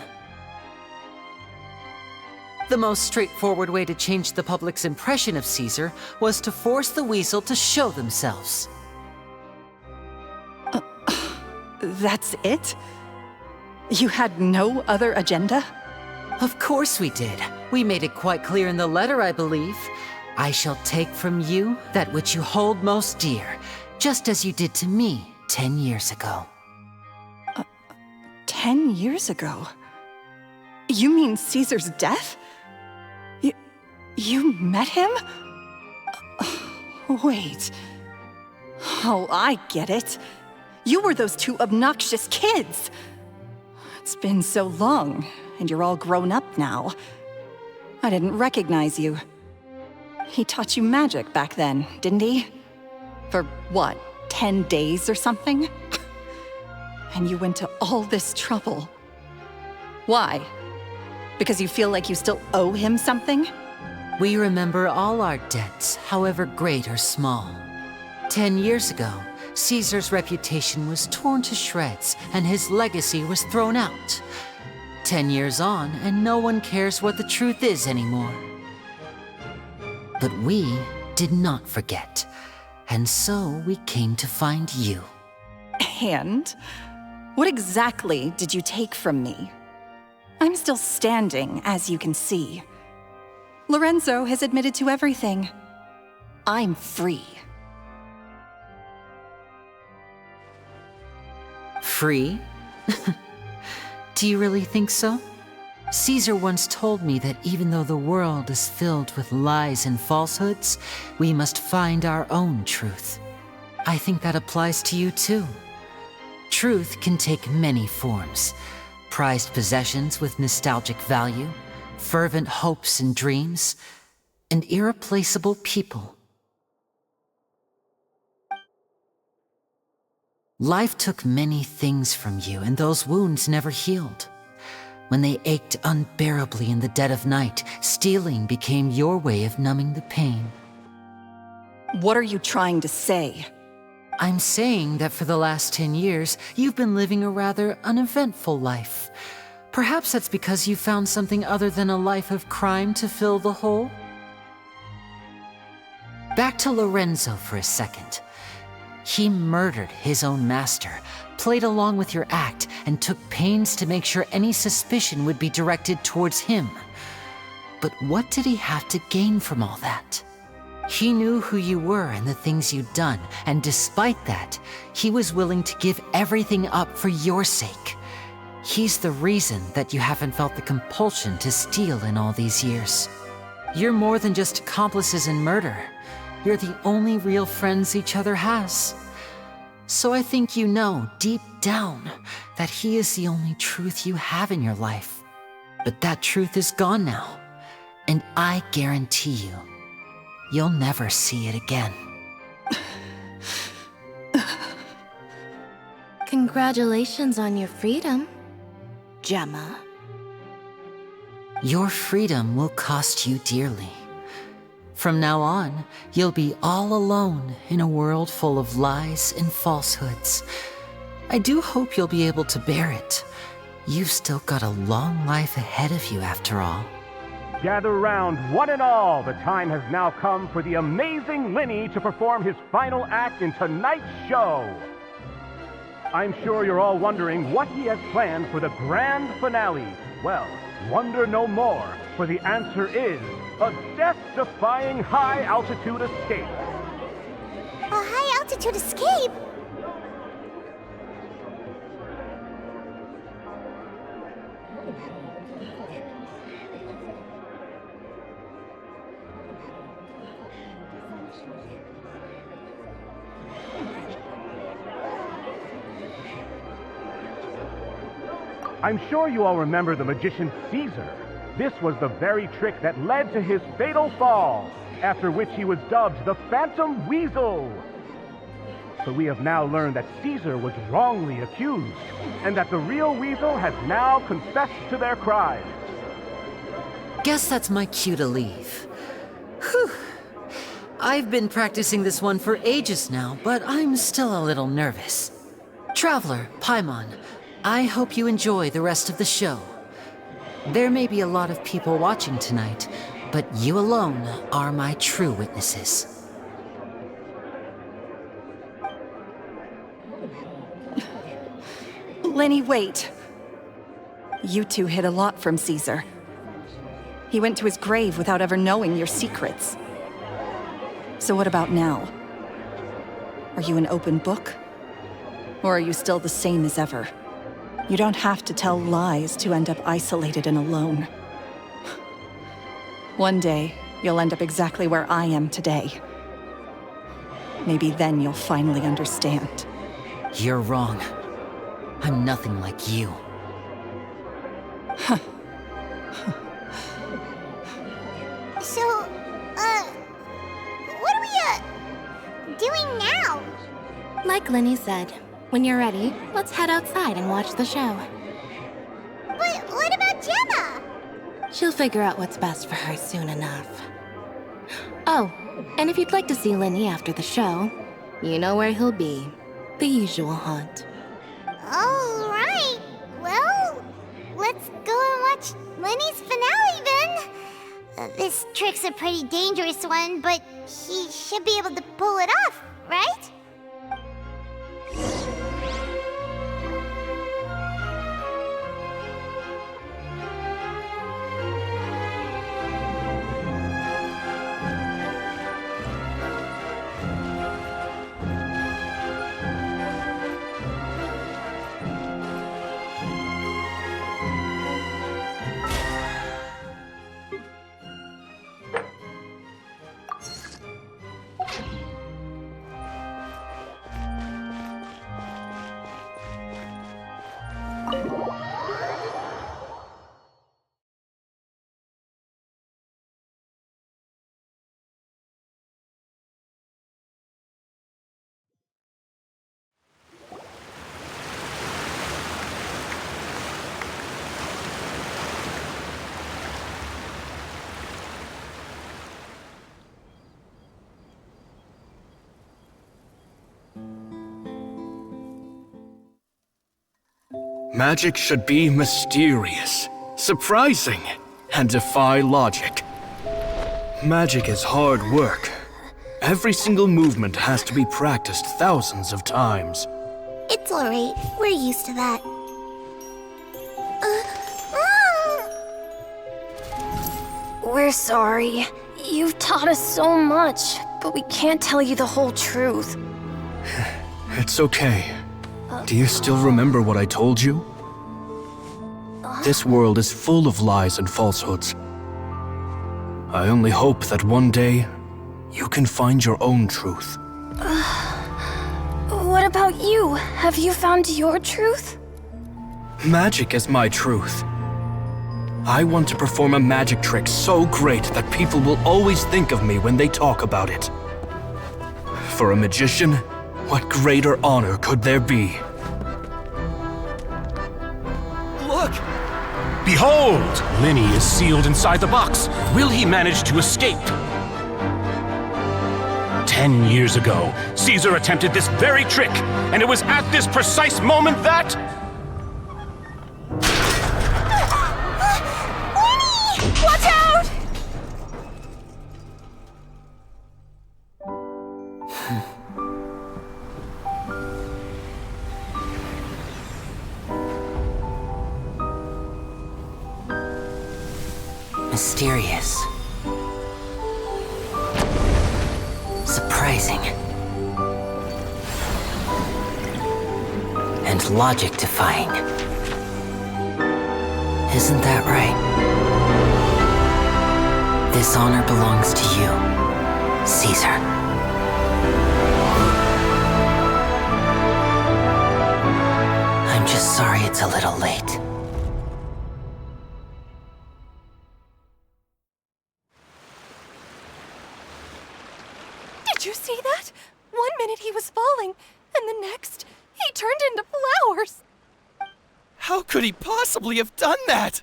The most straightforward way to change the public's impression of Caesar was to force the Weasel to show themselves. That's it? You had no other agenda? Of course we did. We made it quite clear in the letter, I believe. I shall take from you that which you hold most dear, just as you did to me 10 years ago. 10 years ago? You mean Caesar's death? You met him? Wait. Oh, I get it. You were those two obnoxious kids. It's been so long, and you're all grown up now. I didn't recognize you. He taught you magic back then, didn't he? For what, 10 days or something? And you went to all this trouble. Why? Because you feel like you still owe him something? We remember all our debts, however great or small. 10 years ago, Caesar's reputation was torn to shreds, and his legacy was thrown out. 10 years on, and no one cares what the truth is anymore. But we did not forget, and so we came to find you. And? What exactly did you take from me? I'm still standing, as you can see. Lorenzo has admitted to everything. I'm free. Free? Do you really think so? Caesar once told me that even though the world is filled with lies and falsehoods, we must find our own truth. I think that applies to you too. Truth can take many forms. Prized possessions with nostalgic value, fervent hopes and dreams, and irreplaceable people. Life took many things from you, and those wounds never healed. When they ached unbearably in the dead of night, stealing became your way of numbing the pain. What are you trying to say? I'm saying that for the last 10 years, you've been living a rather uneventful life. Perhaps that's because you found something other than a life of crime to fill the hole? Back to Lorenzo for a second. He murdered his own master, played along with your act, and took pains to make sure any suspicion would be directed towards him. But what did he have to gain from all that? He knew who you were and the things you'd done, and despite that, he was willing to give everything up for your sake. He's the reason that you haven't felt the compulsion to steal in all these years. You're more than just accomplices in murder. You're the only real friends each other has. So I think you know, deep down, that he is the only truth you have in your life. But that truth is gone now, and I guarantee you, you'll never see it again. Congratulations on your freedom, Gemma. Your freedom will cost you dearly. From now on, you'll be all alone in a world full of lies and falsehoods. I do hope you'll be able to bear it. You've still got a long life ahead of you after all. Gather round, one and all. The time has now come for the amazing Lyney to perform his final act in tonight's show. I'm sure you're all wondering what he has planned for the grand finale. Well, wonder no more, for the answer is a death-defying high-altitude escape. A high-altitude escape? I'm sure you all remember the magician Caesar. This was the very trick that led to his fatal fall, after which he was dubbed the Phantom Weasel. But we have now learned that Caesar was wrongly accused, and that the real Weasel has now confessed to their crimes. Guess that's my cue to leave. Whew. I've been practicing this one for ages now, but I'm still a little nervous. Traveler, Paimon, I hope you enjoy the rest of the show. There may be a lot of people watching tonight, but you alone are my true witnesses. Lyney, wait. You two hid a lot from Caesar. He went to his grave without ever knowing your secrets. So what about now? Are you an open book? Or are you still the same as ever? You don't have to tell lies to end up isolated and alone. One day, you'll end up exactly where I am today. Maybe then you'll finally understand. You're wrong. I'm nothing like you. So, what are we, doing now? Like Lyney said, when you're ready, let's head outside and watch the show. But what about Gemma? She'll figure out what's best for her soon enough. Oh, and if you'd like to see Lyney after the show, you know where he'll be. The usual haunt. All right. Well, let's go and watch Lyney's finale then. This trick's a pretty dangerous one, but he should be able to pull it off, right? Magic should be mysterious, surprising, and defy logic. Magic is hard work. Every single movement has to be practiced thousands of times. It's alright. We're used to that. We're sorry. You've taught us so much, but we can't tell you the whole truth. It's okay. Do you still remember what I told you? This world is full of lies and falsehoods. I only hope that one day you can find your own truth. What about you? Have you found your truth? Magic is my truth. I want to perform a magic trick so great that people will always think of me when they talk about it. For a magician, what greater honor could there be? Look! Behold! Lyney is sealed inside the box. Will he manage to escape? 10 years ago, Caesar attempted this very trick, and it was at this precise moment that... Lyney! Watch out! Mysterious. Surprising. And logic-defying. Isn't that right? This honor belongs to you, Caesar. I'm just sorry it's a little late. Did you see that? 1 minute he was falling, and the next, he turned into flowers. How could he possibly have done that?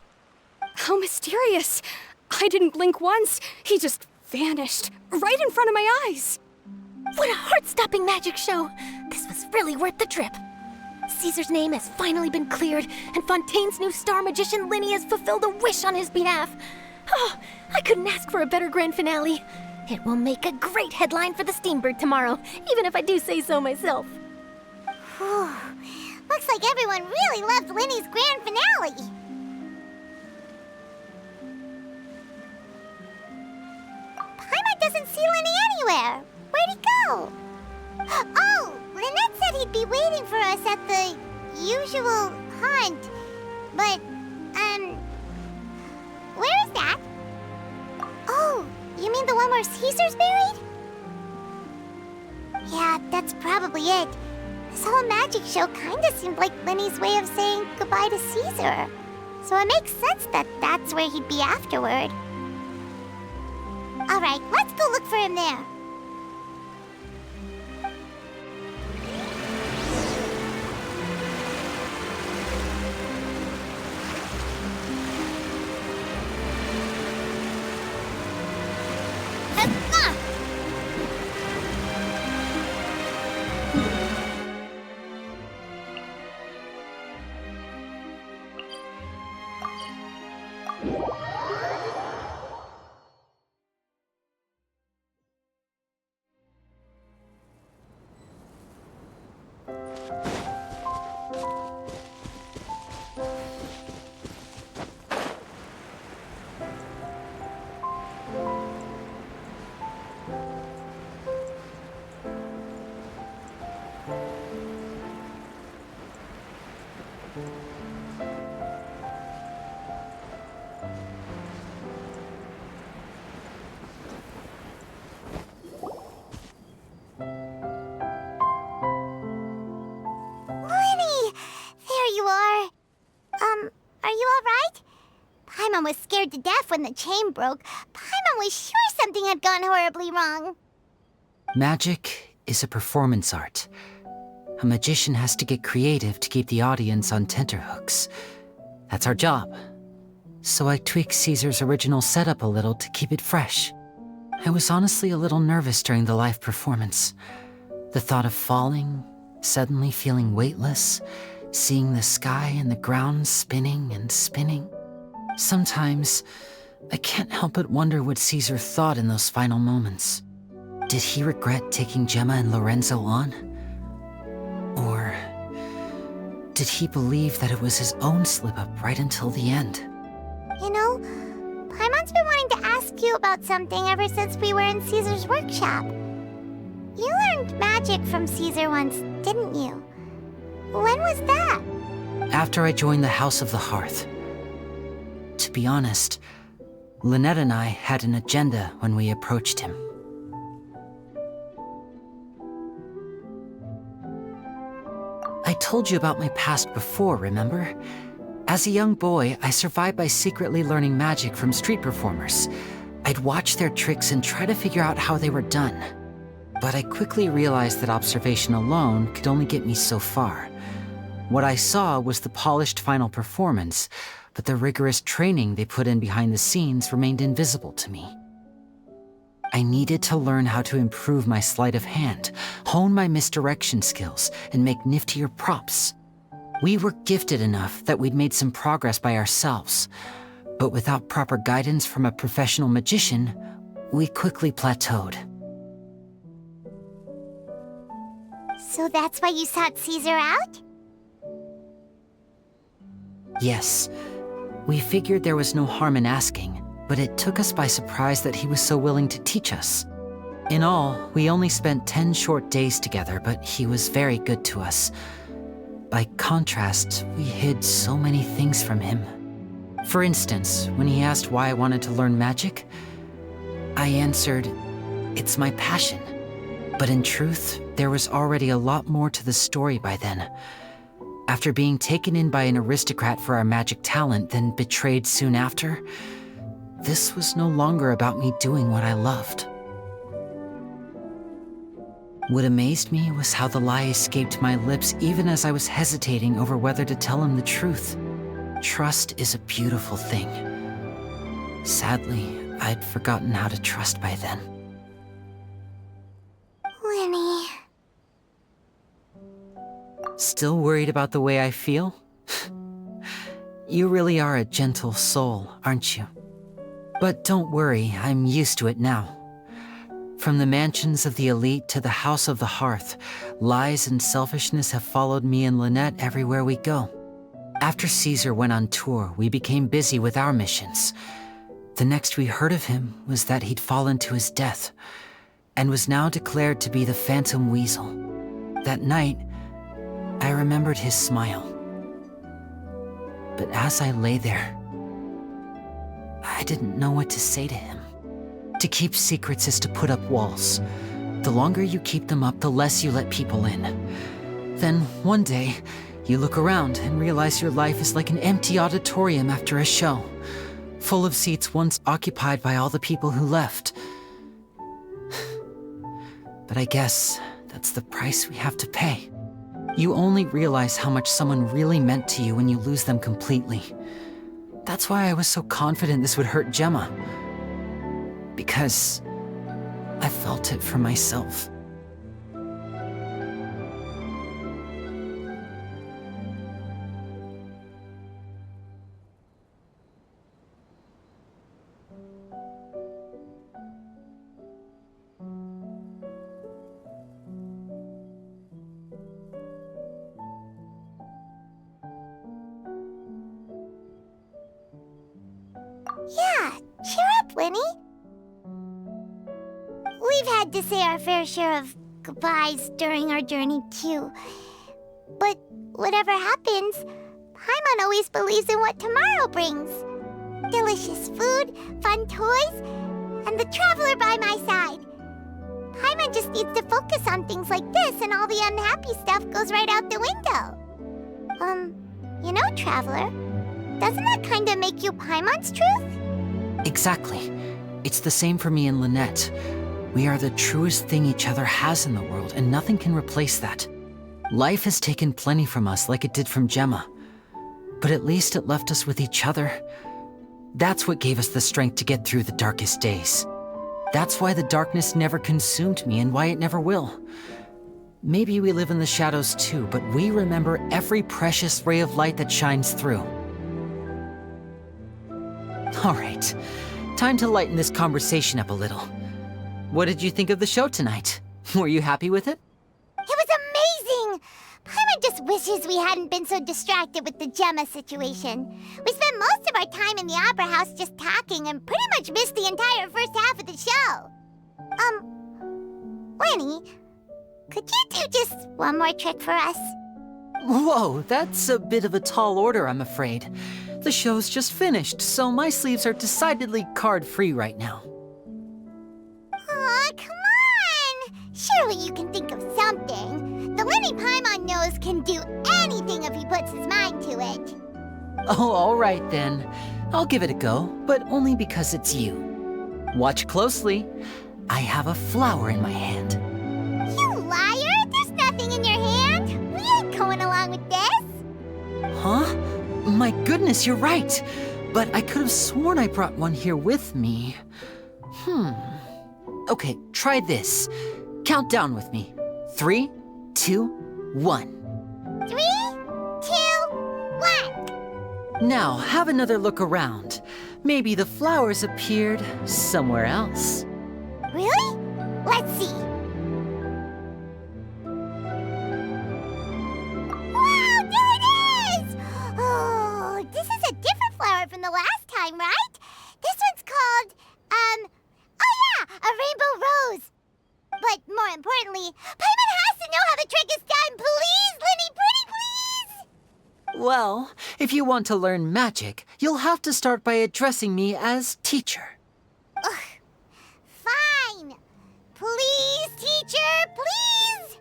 How mysterious. I didn't blink once. He just vanished, right in front of my eyes. What a heart-stopping magic show. This was really worth the trip. Caesar's name has finally been cleared, and Fontaine's new star magician Lyney has fulfilled a wish on his behalf. Oh, I couldn't ask for a better grand finale. It will make a great headline for the Steambird tomorrow, even if I do say so myself. Whew. Looks like everyone really loved Lyney's grand finale. Paimon doesn't see Lyney anywhere. Where'd he go? Oh, Lynette said he'd be waiting for us at the usual hunt. But, where is that? Oh, you mean the one where Caesar's buried? Yeah, that's probably it. This whole magic show kinda seemed like Lyney's way of saying goodbye to Caesar. So it makes sense that that's where he'd be afterward. Alright, let's go look for him there. Paimon was scared to death when the chain broke. Paimon was sure something had gone horribly wrong. Magic is a performance art. A magician has to get creative to keep the audience on tenterhooks. That's our job. So I tweaked Caesar's original setup a little to keep it fresh. I was honestly a little nervous during the live performance. The thought of falling, suddenly feeling weightless, seeing the sky and the ground spinning and spinning. Sometimes, I can't help but wonder what Caesar thought in those final moments. Did he regret taking Gemma and Lorenzo on? Or did he believe that it was his own slip-up right until the end? You know, Paimon's been wanting to ask ask you about something ever since we were in Caesar's workshop. You learned magic from Caesar once, didn't you? When was that? After I joined the House of the Hearth. To be honest, Lynette and I had an agenda when we approached him. I told you about my past before, remember? As a young boy, I survived by secretly learning magic from street performers. I'd watch their tricks and try to figure out how they were done. But I quickly realized that observation alone could only get me so far. What I saw was the polished final performance, but the rigorous training they put in behind the scenes remained invisible to me. I needed to learn how to improve my sleight of hand, hone my misdirection skills, and make niftier props. We were gifted enough that we'd made some progress by ourselves, but without proper guidance from a professional magician, we quickly plateaued. So that's why you sought Caesar out? Yes. We figured there was no harm in asking, but it took us by surprise that he was so willing to teach us. In all, we only spent 10 short days together, but he was very good to us. By contrast, we hid so many things from him. For instance, when he asked why I wanted to learn magic, I answered, "It's my passion." But in truth, there was already a lot more to the story by then. After being taken in by an aristocrat for our magic talent, then betrayed soon after, this was no longer about me doing what I loved. What amazed me was how the lie escaped my lips even as I was hesitating over whether to tell him the truth. Trust is a beautiful thing. Sadly, I'd forgotten how to trust by then. Lyney. Still worried about the way I feel? You really are a gentle soul, aren't you? But don't worry, I'm used to it now. From the mansions of the elite to the House of the Hearth, lies and selfishness have followed me and Lynette everywhere we go. After Caesar went on tour, we became busy with our missions. The next we heard of him was that he'd fallen to his death, and was now declared to be the Phantom Weasel. That night, I remembered his smile. But as I lay there, I didn't know what to say to him. To keep secrets is to put up walls. The longer you keep them up, the less you let people in. Then, one day, you look around and realize your life is like an empty auditorium after a show, full of seats once occupied by all the people who left. But I guess that's the price we have to pay. You only realize how much someone really meant to you when you lose them completely. That's why I was so confident this would hurt Gemma. Because I felt it for myself. Yeah, cheer up, Lyney. We've had to say our fair share of goodbyes during our journey, too. But whatever happens, Paimon always believes in what tomorrow brings. Delicious food, fun toys, and the Traveler by my side. Paimon just needs to focus on things like this, and all the unhappy stuff goes right out the window. You know, Traveler, doesn't that kind of make you Paimon's truth? Exactly. It's the same for me and Lynette. We are the truest thing each other has in the world, and nothing can replace that. Life has taken plenty from us, like it did from Gemma. But at least it left us with each other. That's what gave us the strength to get through the darkest days. That's why the darkness never consumed me, and why it never will. Maybe we live in the shadows too, but we remember every precious ray of light that shines through. All right, time to lighten this conversation up a little. What did you think of the show tonight? Were you happy with it? It was amazing! Paimon just wishes we hadn't been so distracted with the Gemma situation. We spent most of our time in the Opera House just talking and pretty much missed the entire first half of the show. Lyney, could you do just one more trick for us? Whoa, that's a bit of a tall order, I'm afraid. The show's just finished, so my sleeves are decidedly card-free right now. Aw, come on! Surely you can think of something. The Lyney Paimon knows can do anything if he puts his mind to it. Oh, all right then. I'll give it a go, but only because it's you. Watch closely. I have a flower in my hand. You liar! There's nothing in your hand! We ain't going along with this! Huh? My goodness, you're right. But I could have sworn I brought one here with me. Okay, try this. Count down with me. 3, 2, 1. 3, 2, 1. Now, have another look around. Maybe the flowers appeared somewhere else. Really? Let's see. Wow, there it is! Oh, this is a different flower from the last time, right? This one's called, oh yeah, a rainbow rose. But more importantly, Paimon has to know how the trick is done. Please, Lyney, pretty please! Well, if you want to learn magic, you'll have to start by addressing me as teacher. Ugh. Fine. Please, teacher, please!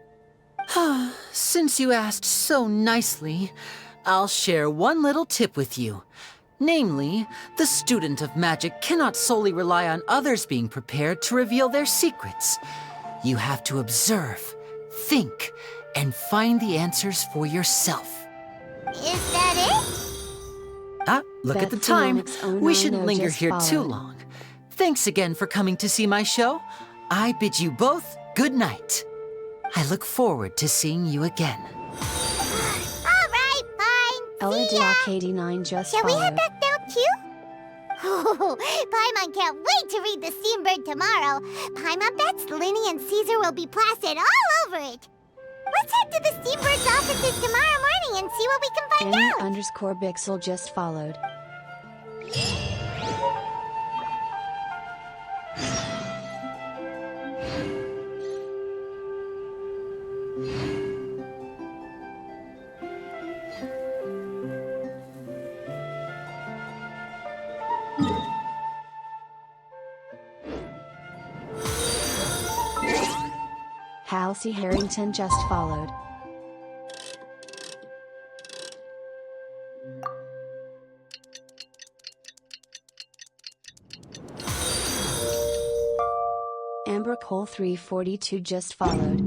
Since you asked so nicely, I'll share one little tip with you. Namely, the student of magic cannot solely rely on others being prepared to reveal their secrets. You have to observe, think, and find the answers for yourself. Is that it? Ah, look at the time. We shouldn't linger here too long. Thanks again for coming to see my show. I bid you both good night. I look forward to seeing you again. All right, fine. Ella Doc 89 just Shall followed. we head back down too? Oh, Paimon can't wait to read The Steambird tomorrow. Paimon bets Lyney and Caesar will be plastered all over it. Let's head to the Steambird's offices tomorrow morning and see what we can find out. Annie_Bixel just followed. Halsey Harrington just followed. Amber Cole 342 just followed.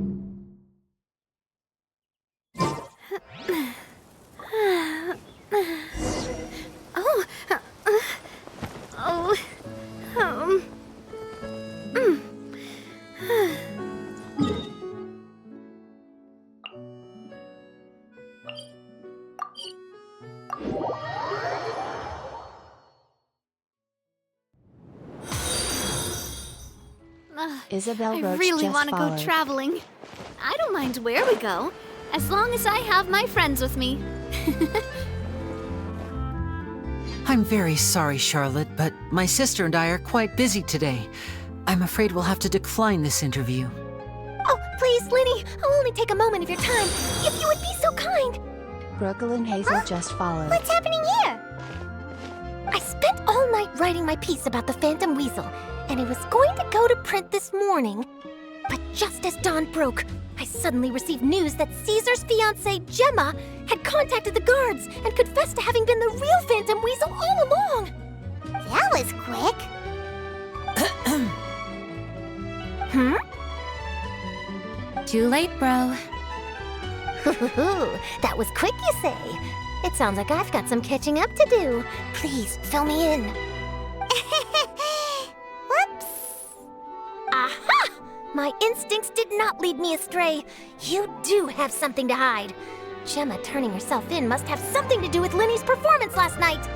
Isabel I Roach really just want to go followed. traveling. I don't mind where we go, as long as I have my friends with me. I'm very sorry, Charlotte, but my sister and I are quite busy today. I'm afraid we'll have to decline this interview. Oh, please, Lyney, I'll only take a moment of your time. If you would be so kind. Brooklyn Hazel just followed. What's happening here? I spent all night writing my piece about the Phantom Weasel, and it was going to go to print this morning. But just as dawn broke, I suddenly received news that Caesar's fiancée, Gemma, had contacted the guards and confessed to having been the real Phantom Weasel all along. That was quick. Too late, bro. That was quick, you say? It sounds like I've got some catching up to do. Please, fill me in. Whoops. Aha! My instincts did not lead me astray. You do have something to hide. Gemma turning herself in must have something to do with Lyney's performance last night.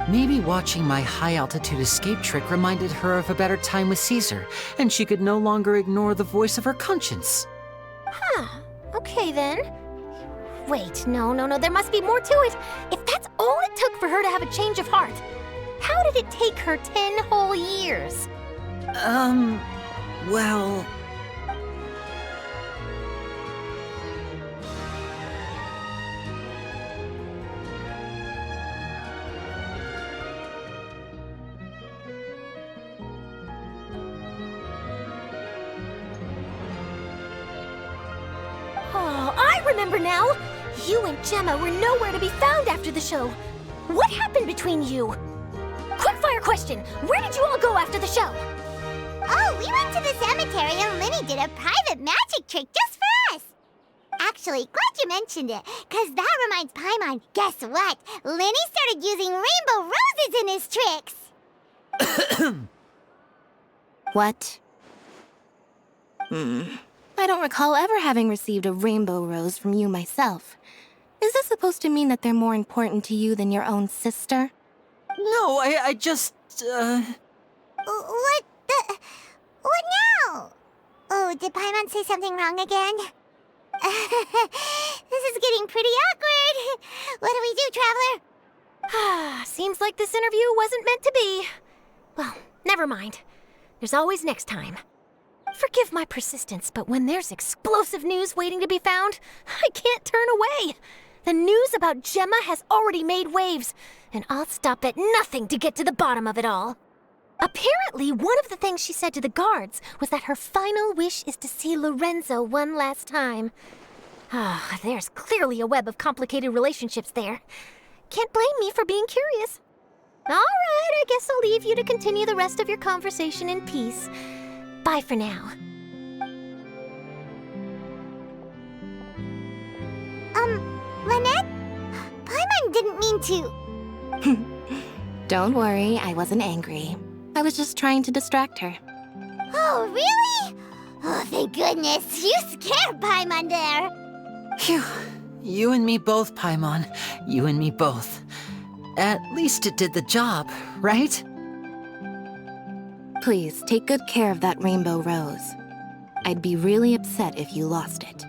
Maybe watching my high-altitude escape trick reminded her of a better time with Caesar, and she could no longer ignore the voice of her conscience. Huh. Okay, then. Wait, no, there must be more to it. If that's all it took for her to have a change of heart, how did it take her 10 whole years? Well... Oh, I remember now! You and Gemma were nowhere to be found after the show. What happened between you? Quickfire question! Where did you all go after the show? Oh, we went to the cemetery and Lyney did a private magic trick just for us. Actually, glad you mentioned it, because that reminds Paimon. Guess what? Lyney started using rainbow roses in his tricks. What? I don't recall ever having received a rainbow rose from you myself. Is this supposed to mean that they're more important to you than your own sister? No, I just, What now? Oh, did Paimon say something wrong again? This is getting pretty awkward. What do we do, Traveler? Seems like this interview wasn't meant to be. Well, never mind. There's always next time. Forgive my persistence, but when there's explosive news waiting to be found, I can't turn away. The news about Gemma has already made waves, and I'll stop at nothing to get to the bottom of it all. Apparently, one of the things she said to the guards was that her final wish is to see Lorenzo one last time. There's clearly a web of complicated relationships there. Can't blame me for being curious. All right, I guess I'll leave you to continue the rest of your conversation in peace. Bye for now. Lynette? Paimon didn't mean to. Don't worry, I wasn't angry. I was just trying to distract her. Oh, really? Oh, thank goodness. You scared Paimon there. Phew. You and me both, Paimon. You and me both. At least it did the job, right? Please, take good care of that rainbow rose. I'd be really upset if you lost it.